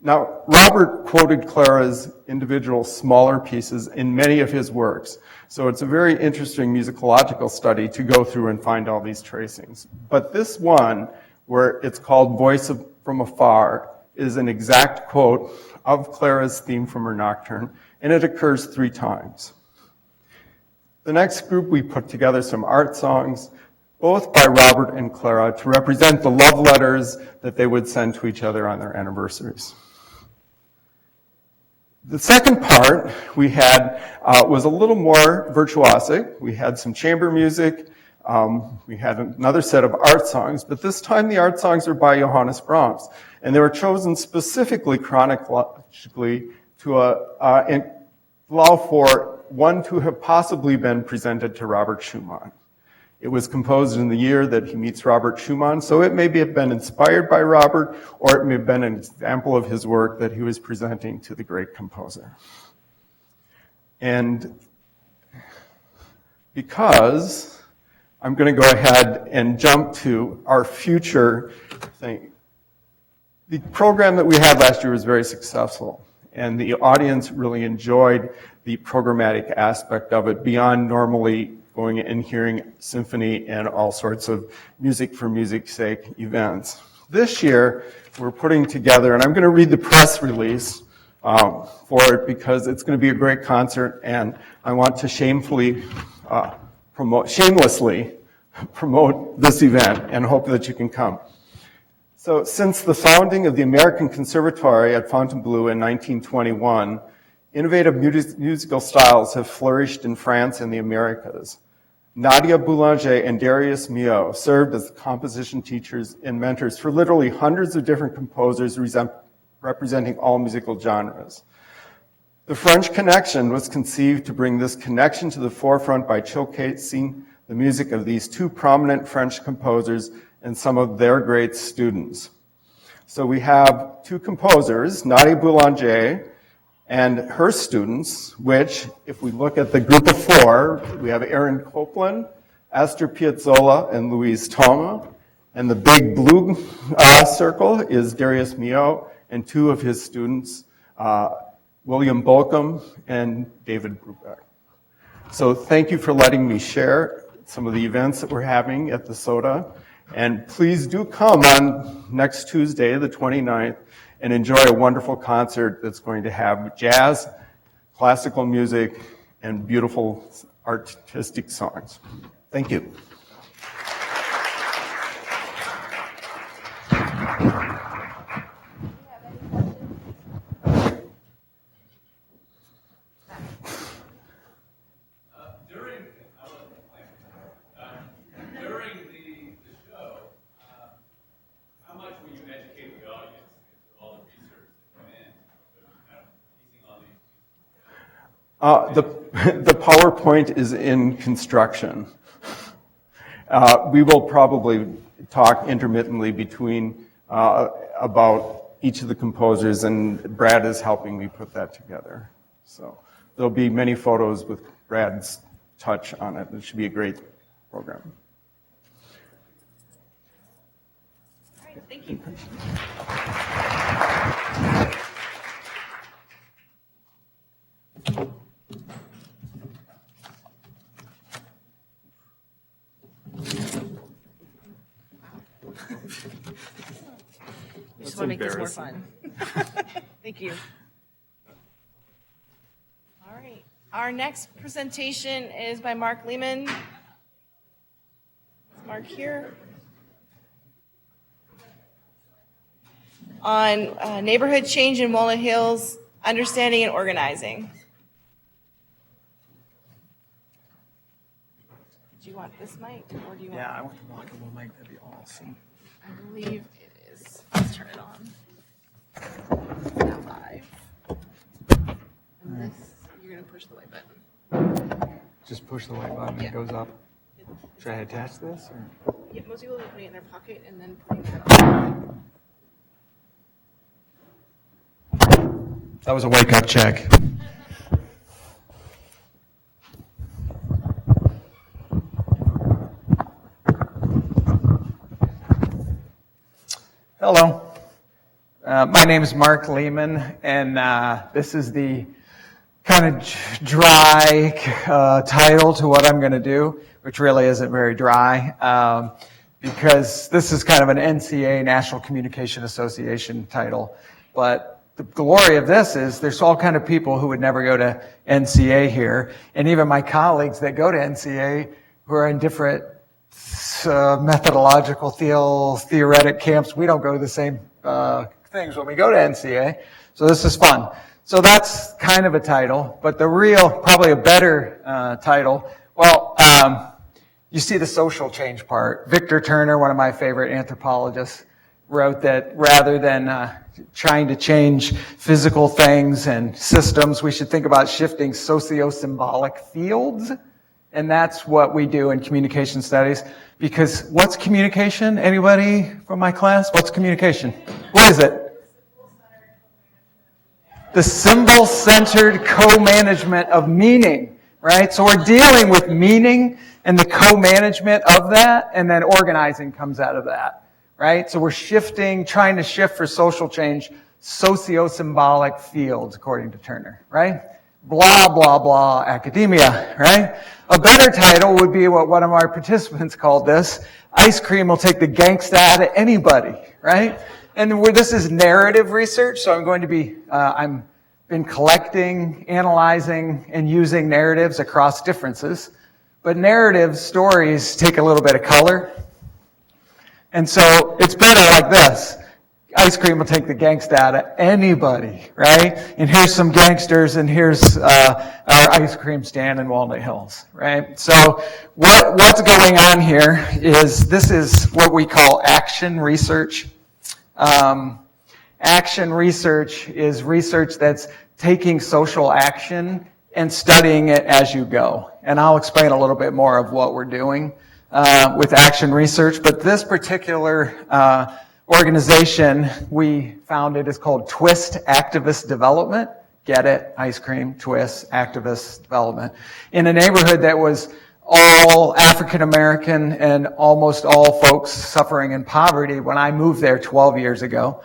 Now, Robert quoted Clara's individual smaller pieces in many of his works, so it's a very interesting musicological study to go through and find all these tracings. But this one, where it's called Voice from Afar, is an exact quote of Clara's theme from her nocturne, and it occurs 3 times. The next group, we put together some art songs, both by Robert and Clara, to represent the love letters that they would send to each other on their anniversaries. The second part we had was a little more virtuosic. We had some chamber music. We had another set of art songs, but this time the art songs were by Johannes Brahms, and they were chosen specifically chronologically to allow for one to have possibly been presented to Robert Schumann. It was composed in the year that he meets Robert Schumann, so it may have been inspired by Robert, or it may have been an example of his work that he was presenting to the great composer. And because I'm going to go ahead and jump to our future thing. The program that we had last year was very successful, and the audience really enjoyed the programmatic aspect of it beyond normally going and hearing symphony and all sorts of music for music's sake events. This year, we're putting together, and I'm going to read the press release for it because it's going to be a great concert, and I want to shamelessly promote this event and hope that you can come. So since the founding of the American Conservatory at Fontainebleau in 1921, innovative musical styles have flourished in France and the Americas. Nadia Boulanger and Darius Milhaud served as composition teachers and mentors for literally hundreds of different composers representing all musical genres. The French Connection was conceived to bring this connection to the forefront by showcasing the music of these two prominent French composers and some of their great students. So we have two composers, Nadia Boulanger and her students, which, if we look at the group of four, we have Aaron Copland, Astor Piazzolla, and Louise Toma. And the big blue circle is Darius Milhaud and two of his students, William Bolcom and David Brubeck. So thank you for letting me share some of the events that we're having at the SOTA. And please do come on next Tuesday, the 29th, and enjoy a wonderful concert that's going to have jazz, classical music, and beautiful artistic songs. Thank you. The PowerPoint is in construction. We will probably talk intermittently between about each of the composers, and Brad is helping me put that together. So there'll be many photos with Brad's touch on it. It should be a great program. All right, thank you. We just want to make this more fun. Thank you. All right. Our next presentation is by Mark Lehman. Is Mark here? On neighborhood change in Walnut Hills, understanding and organizing. Do you want this mic, or do you want? Yeah, I want the walkable mic. That'd be awesome. I believe it is. Let's turn it on. It's now live. And this, you're going to push the white button. Just push the white button and it goes up. Should I attach this? Or? Yeah, most people are putting it in their pocket and then putting it on. That was a wake-up check. Hello. My name is Mark Lehman, and this is the kind of dry title to what I'm going to do, which really isn't very dry, because this is kind of an NCA, National Communication Association title. But the glory of this is there's all kind of people who would never go to NCA here, and even my colleagues that go to NCA who are in different methodological theoretic camps. We don't go to the same things when we go to NCA, so this is fun. So that's kind of a title, but the real, probably a better title, well, you see the social change part. Victor Turner, one of my favorite anthropologists, wrote that rather than trying to change physical things and systems, we should think about shifting socio-symbolic fields. And that's what we do in communication studies. Because what's communication? Anybody from my class? What's communication? What is it? The symbol-centered co-management of meaning, right? So we're dealing with meaning and the co-management of that, and then organizing comes out of that, right? So we're shifting, trying to shift for social change, socio-symbolic fields, according to Turner, right? Blah, blah, blah, academia, right? A better title would be what one of our participants called this: ice cream will take the gangsta out of anybody, right? And this is narrative research, so I'm going to be, I've been collecting, analyzing, and using narratives across differences. But narrative stories take a little bit of color. And so it's better like this. Ice cream will take the gangsta out of anybody, right? And here's some gangsters, and here's our ice cream stand in Walnut Hills, right? So what's going on here is this is what we call action research. Action research is research that's taking social action and studying it as you go. And I'll explain a little bit more of what we're doing with action research. But this particular organization we founded is called Twist Activist Development. Get it? Ice cream, twist, activist development. In a neighborhood that was all African American and almost all folks suffering in poverty when I moved there 12 years ago.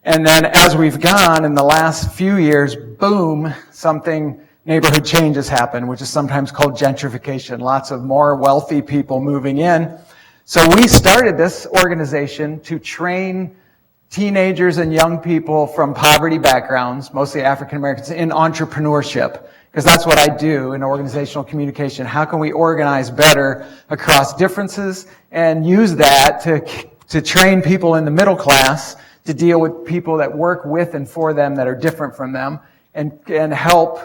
And then as we've gone in the last few years, boom, neighborhood changes happen, which is sometimes called gentrification. Lots of more wealthy people moving in. So we started this organization to train teenagers and young people from poverty backgrounds, mostly African Americans, in entrepreneurship. Because that's what I do in organizational communication. How can we organize better across differences and use that to train people in the middle class to deal with people that work with and for them that are different from them, and help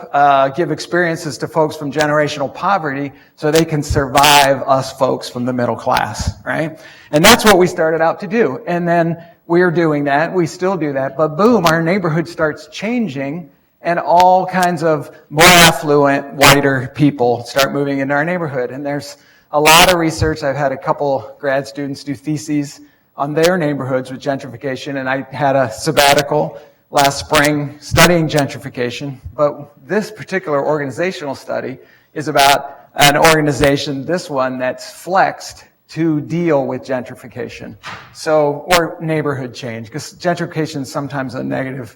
give experiences to folks from generational poverty so they can survive us folks from the middle class, right? And that's what we started out to do. And then we're doing that. We still do that. But boom, our neighborhood starts changing, and all kinds of more affluent, whiter people start moving into our neighborhood. And there's a lot of research. I've had a couple grad students do theses on their neighborhoods with gentrification, and I had a sabbatical last spring studying gentrification. But this particular organizational study is about an organization, this one, that's flexed to deal with gentrification. So, or neighborhood change, because gentrification is sometimes a negative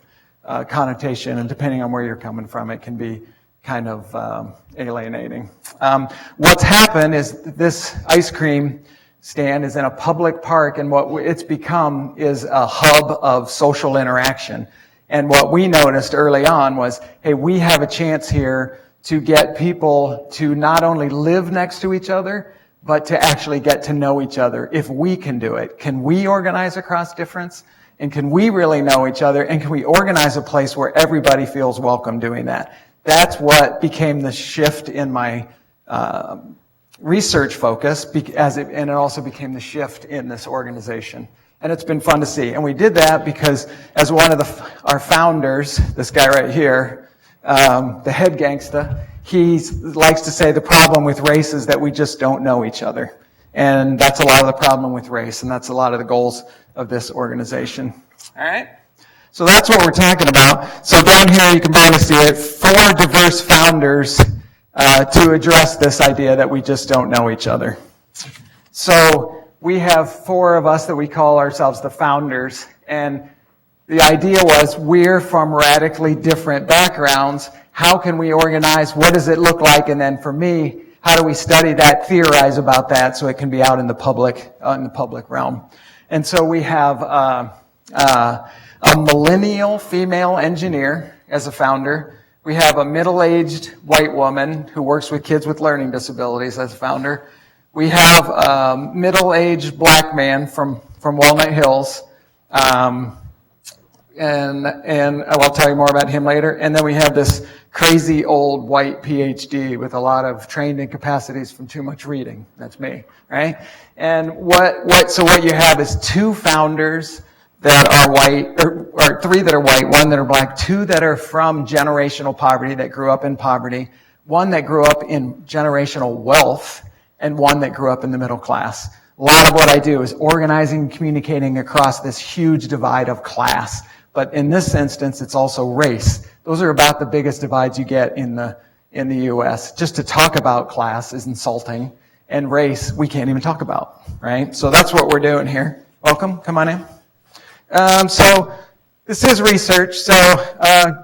connotation, and depending on where you're coming from, it can be kind of alienating. What's happened is this ice cream stand is in a public park, and what it's become is a hub of social interaction. And what we noticed early on was, hey, we have a chance here to get people to not only live next to each other, but to actually get to know each other. If we can do it, can we organize across difference? And can we really know each other? And can we organize a place where everybody feels welcome doing that? That's what became the shift in my research focus, and it also became the shift in this organization. And it's been fun to see. And we did that because as one of our founders, this guy right here, the head gangsta, he likes to say the problem with race is that we just don't know each other. And that's a lot of the problem with race, and that's a lot of the goals of this organization. All right? So that's what we're talking about. So down here you can barely see it, 4 diverse founders to address this idea that we just don't know each other. So we have 4 of us that we call ourselves the founders, and the idea was we're from radically different backgrounds. How can we organize? What does it look like? And then for me, how do we study that, theorize about that so it can be out in the public realm? And so we have, a millennial female engineer as a founder. We have a middle-aged white woman who works with kids with learning disabilities as a founder. We have a middle-aged black man from Walnut Hills, and I'll tell you more about him later. And then we have this crazy old white PhD with a lot of trained incapacities from too much reading. That's me, right? And so what you have is two founders that are white, or three that are white, one that are black, two that are from generational poverty, that grew up in poverty, one that grew up in generational wealth, and one that grew up in the middle class. A lot of what I do is organizing and communicating across this huge divide of class. But in this instance, it's also race. Those are about the biggest divides you get in the U.S. Just to talk about class is insulting, and race we can't even talk about, right? So that's what we're doing here. Welcome, come on in. So this is research. So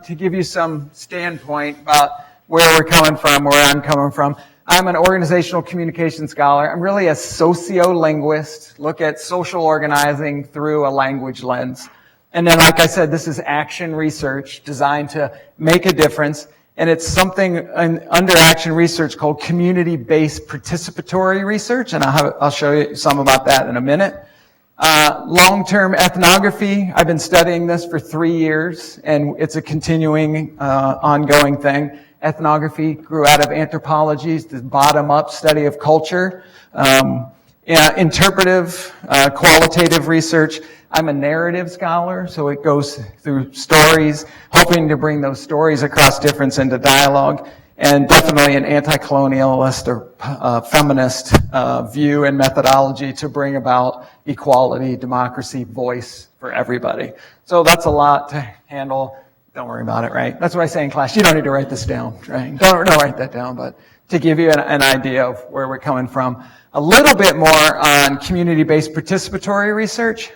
to give you some standpoint about where we're coming from, where I'm coming from, I'm an organizational communication scholar. I'm really a sociolinguist, look at social organizing through a language lens. And then, like I said, this is action research designed to make a difference. And it's something under action research called community-based participatory research. And I'll show you some about that in a minute. Long-term ethnography. I've been studying this for 3 years, and it's a continuing, ongoing thing. Ethnography grew out of anthropology, the bottom-up study of culture. Interpretive, qualitative research. I'm a narrative scholar, so it goes through stories, hoping to bring those stories across difference into dialogue, and definitely an anti-colonialist or feminist view and methodology to bring about equality, democracy, voice for everybody. So that's a lot to handle. Don't worry about it, right? That's what I say in class. You don't need to write this down, right? Don't write that down, but to give you an idea of where we're coming from. A little bit more on community-based participatory research,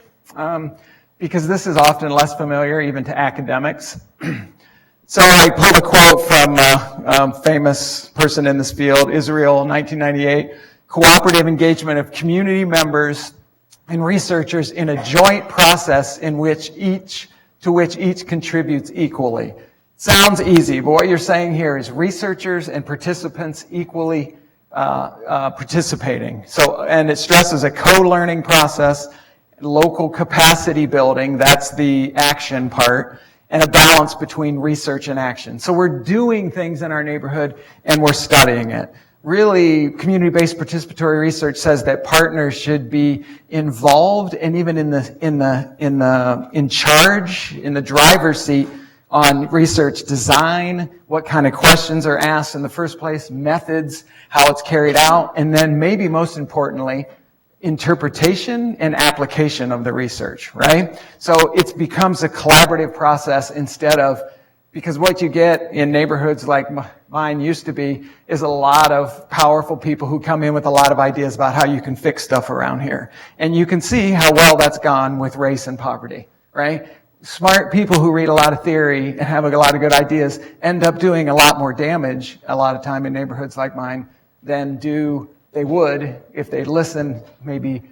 because this is often less familiar even to academics. So I pulled a quote from a famous person in this field, Israel, 1998, cooperative engagement of community members and researchers in a joint process in which each contributes equally. Sounds easy, but what you're saying here is researchers and participants equally participating. So, and it stresses a co-learning process, local capacity building, that's the action part, and a balance between research and action. So we're doing things in our neighborhood and we're studying it. Really, community-based participatory research says that partners should be involved and even in charge, in the driver's seat on research design, what kind of questions are asked in the first place, methods, how it's carried out, and then maybe most importantly, interpretation and application of the research, right? So it becomes a collaborative process instead of, because what you get in neighborhoods like mine used to be is a lot of powerful people who come in with a lot of ideas about how you can fix stuff around here. And you can see how well that's gone with race and poverty, right? Smart people who read a lot of theory and have a lot of good ideas end up doing a lot more damage a lot of time in neighborhoods like mine than they would if they listened, maybe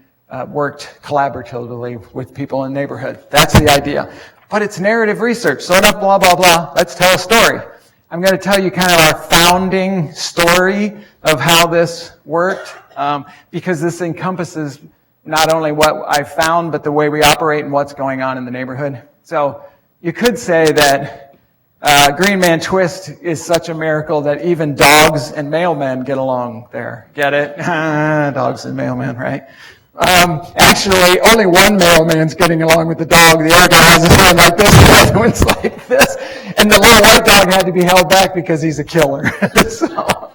worked collaboratively with people in the neighborhood. That's the idea. But it's narrative research, so enough blah, blah, blah. Let's tell a story. I'm going to tell you kind of our founding story of how this worked, because this encompasses not only what I found, but the way we operate and what's going on in the neighborhood. So you could say that Green Man Twist is such a miracle that even dogs and mailmen get along there. Get it? Dogs and mailmen, right? Actually, only one mailman's getting along with the dog. The other guy has his hand like this, the other one's like this. And the little white dog had to be held back because he's a killer. So,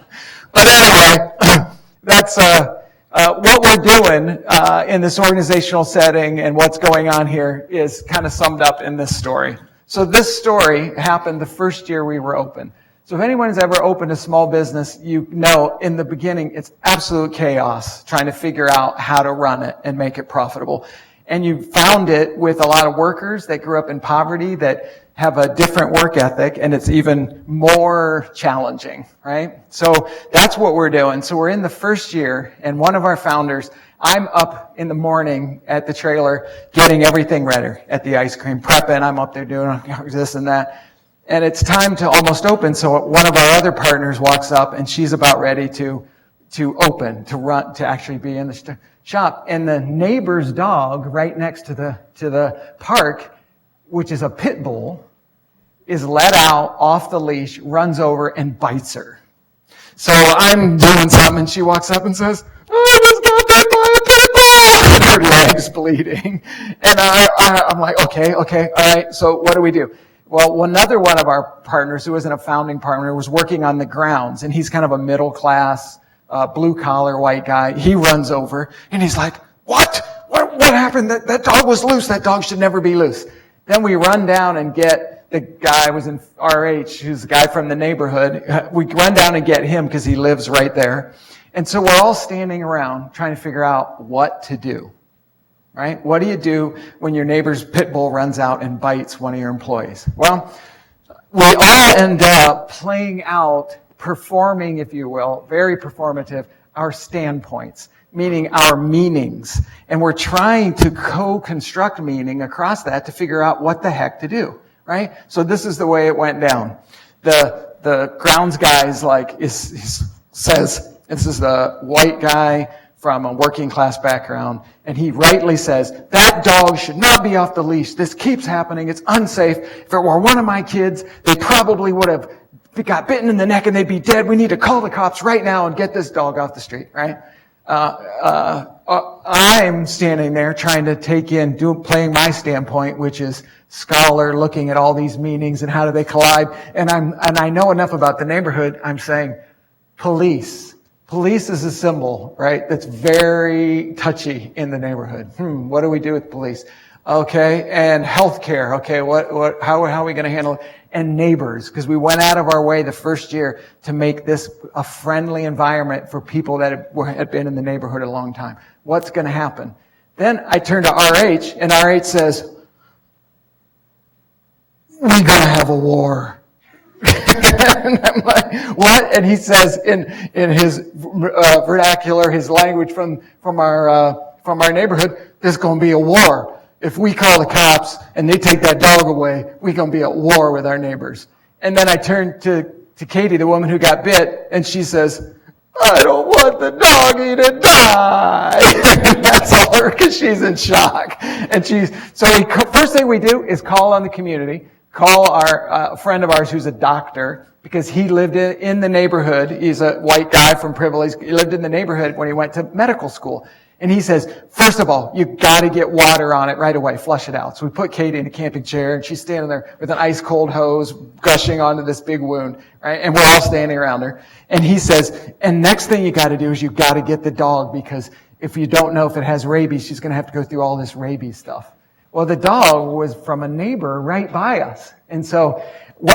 but anyway, that's what we're doing in this organizational setting and what's going on here is kind of summed up in this story. So this story happened the first year we were open. So if anyone's ever opened a small business, you know in the beginning it's absolute chaos trying to figure out how to run it and make it profitable. And you found it with a lot of workers that grew up in poverty that have a different work ethic, and it's even more challenging, right? So that's what we're doing. So we're in the first year, and one of our founders, I'm up in the morning at the trailer getting everything ready at the ice cream, prepping. I'm up there doing this and that. And it's time to almost open, so one of our other partners walks up, and she's about ready to open, to run, to actually be in the shop. And the neighbor's dog right next to the park, which is a pit bull, is let out off the leash, runs over and bites her. So I'm doing something and she walks up and says, "I just got bit by a pit bull!" And her leg's bleeding. And I'm like, okay, all right, so what do we do? Well, another one of our partners, who isn't a founding partner, was working on the grounds, and he's kind of a middle class, blue-collar white guy. He runs over, and he's like, What happened? That dog was loose. That dog should never be loose. Then we run down and get the guy was in RH, who's the guy from the neighborhood. We run down and get him because he lives right there. And so we're all standing around trying to figure out what to do, right? What do you do when your neighbor's pit bull runs out and bites one of your employees? Well, we all end up playing out, performing, if you will, very performative, our standpoints, meaning our meanings. And we're trying to co-construct meaning across that to figure out what the heck to do, right? So this is the way it went down. The grounds guy says, this is the white guy from a working class background, and he rightly says, "That dog should not be off the leash. This keeps happening. It's unsafe. If it were one of my kids, they probably would have got bitten in the neck and they'd be dead. We need to call the cops right now and get this dog off the street," right? I'm standing there trying to take in, playing my standpoint, which is scholar, looking at all these meanings and how do they collide. And I know enough about the neighborhood. I'm saying, police. Police is a symbol, right? That's very touchy in the neighborhood. What do we do with police? Okay, and healthcare. Okay, how are we going to handle it? And neighbors, because we went out of our way the first year to make this a friendly environment for people that had been in the neighborhood a long time. What's going to happen? Then I turn to RH, and RH says, "We're going to have a war." And I'm like, "What?" And he says in his vernacular, his language from our neighborhood, "There's going to be a war. If we call the cops and they take that dog away, we're going to be at war with our neighbors." And then I turned to Katie, the woman who got bit, and she says, "I don't want the doggy to die." That's all her, because she's in shock. And first thing we do is call on the community, call a friend of ours who's a doctor, because he lived in the neighborhood. He's a white guy from privilege. He lived in the neighborhood when he went to medical school. And he says, "First of all, you got to get water on it right away, flush it out." So we put Katie in a camping chair, and she's standing there with an ice cold hose gushing onto this big wound, right? And we're all standing around her. And he says, "And next thing you got to do is you got to get the dog, because if you don't know if it has rabies, she's going to have to go through all this rabies stuff." Well, the dog was from a neighbor right by us. And so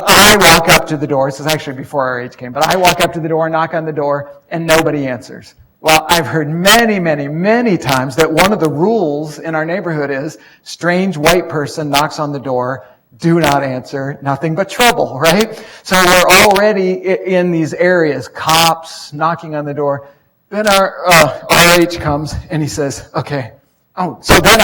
I walk up to the door. This is actually before our age came, but I walk up to the door, knock on the door, and nobody answers. Well, I've heard many, many, many times that one of the rules in our neighborhood is strange white person knocks on the door, do not answer, nothing but trouble, right? So we're already in these areas, cops knocking on the door. Then our RH comes and he says, "Okay." Oh, so then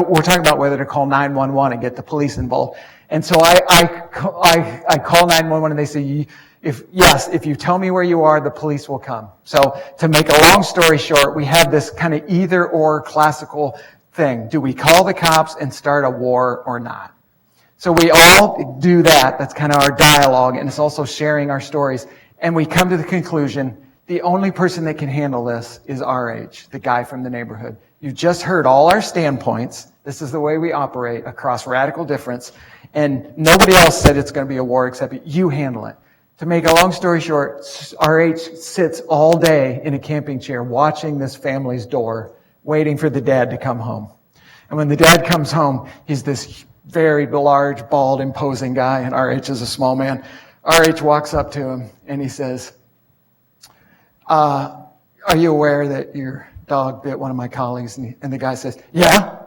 we're talking about whether to call 911 and get the police involved. And so I call 911 and they say, if you tell me where you are, the police will come. So to make a long story short, we have this kind of either or classical thing. Do we call the cops and start a war or not? So we all do that. That's kind of our dialogue, and it's also sharing our stories. And we come to the conclusion, the only person that can handle this is RH, the guy from the neighborhood. You just heard all our standpoints. This is the way we operate across radical difference. And nobody else said it's going to be a war except you handle it. To make a long story short, RH sits all day in a camping chair watching this family's door, waiting for the dad to come home. And when the dad comes home, he's this very large, bald, imposing guy, and RH is a small man. RH walks up to him and he says, "Are you aware that your dog bit one of my colleagues?" And the guy says, "Yeah,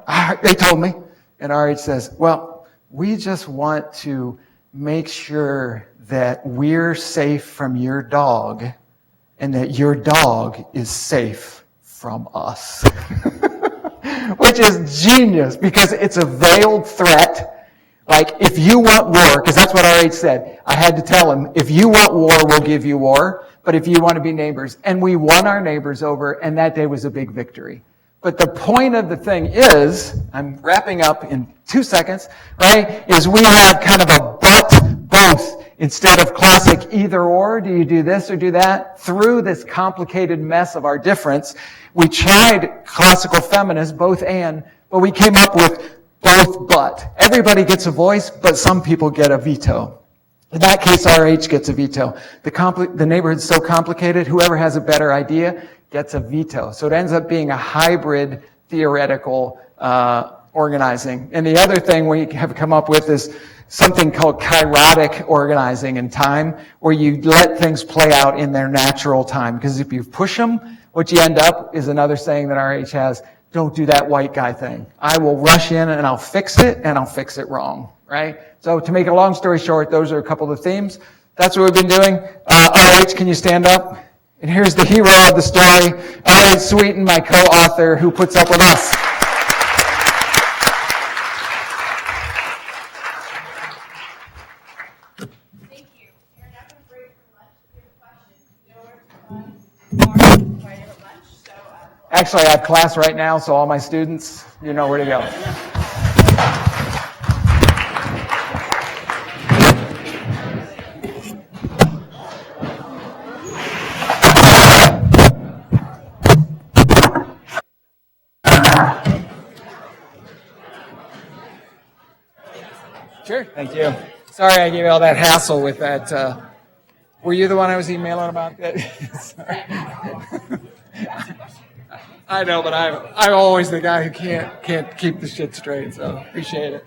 They told me. And RH says, well, we just want to make sure that we're safe from your dog and that your dog is safe from us. Which is genius because it's a veiled threat. Like, if you want war, because that's what RH said. I had to tell him, if you want war, we'll give you war. But if you want to be neighbors. And we won our neighbors over, and that day was a big victory. But the point of the thing is, I'm wrapping up in 2 seconds, right, is we have kind of a but both. Instead of classic either or, do you do this or do that? Through this complicated mess of our difference, we tried classical feminist, both and, but we came up with both but. Everybody gets a voice, but some people get a veto. In that case, RH gets a veto. The neighborhood's so complicated, whoever has a better idea gets a veto. So it ends up being a hybrid theoretical organizing. And the other thing we have come up with is something called kairotic organizing in time, where you let things play out in their natural time. Because if you push them, what you end up is another saying that RH has, don't do that white guy thing. I will rush in and I'll fix it, and I'll fix it wrong, right? So to make a long story short, those are a couple of the themes. That's what we've been doing. RH, can you stand up? And here's the hero of the story, RH Sweeten, my co-author, who puts up with us. Thank you. You're not going to break for lunch. If you have a question, know where to find more right at lunch. So, Actually, I have class right now, so all my students, you know where to go. Sure. Thank you. Sorry I gave you all that hassle with that. Were you the one I was emailing about that? Sorry. I know, but I'm always the guy who can't keep the shit straight, so appreciate it.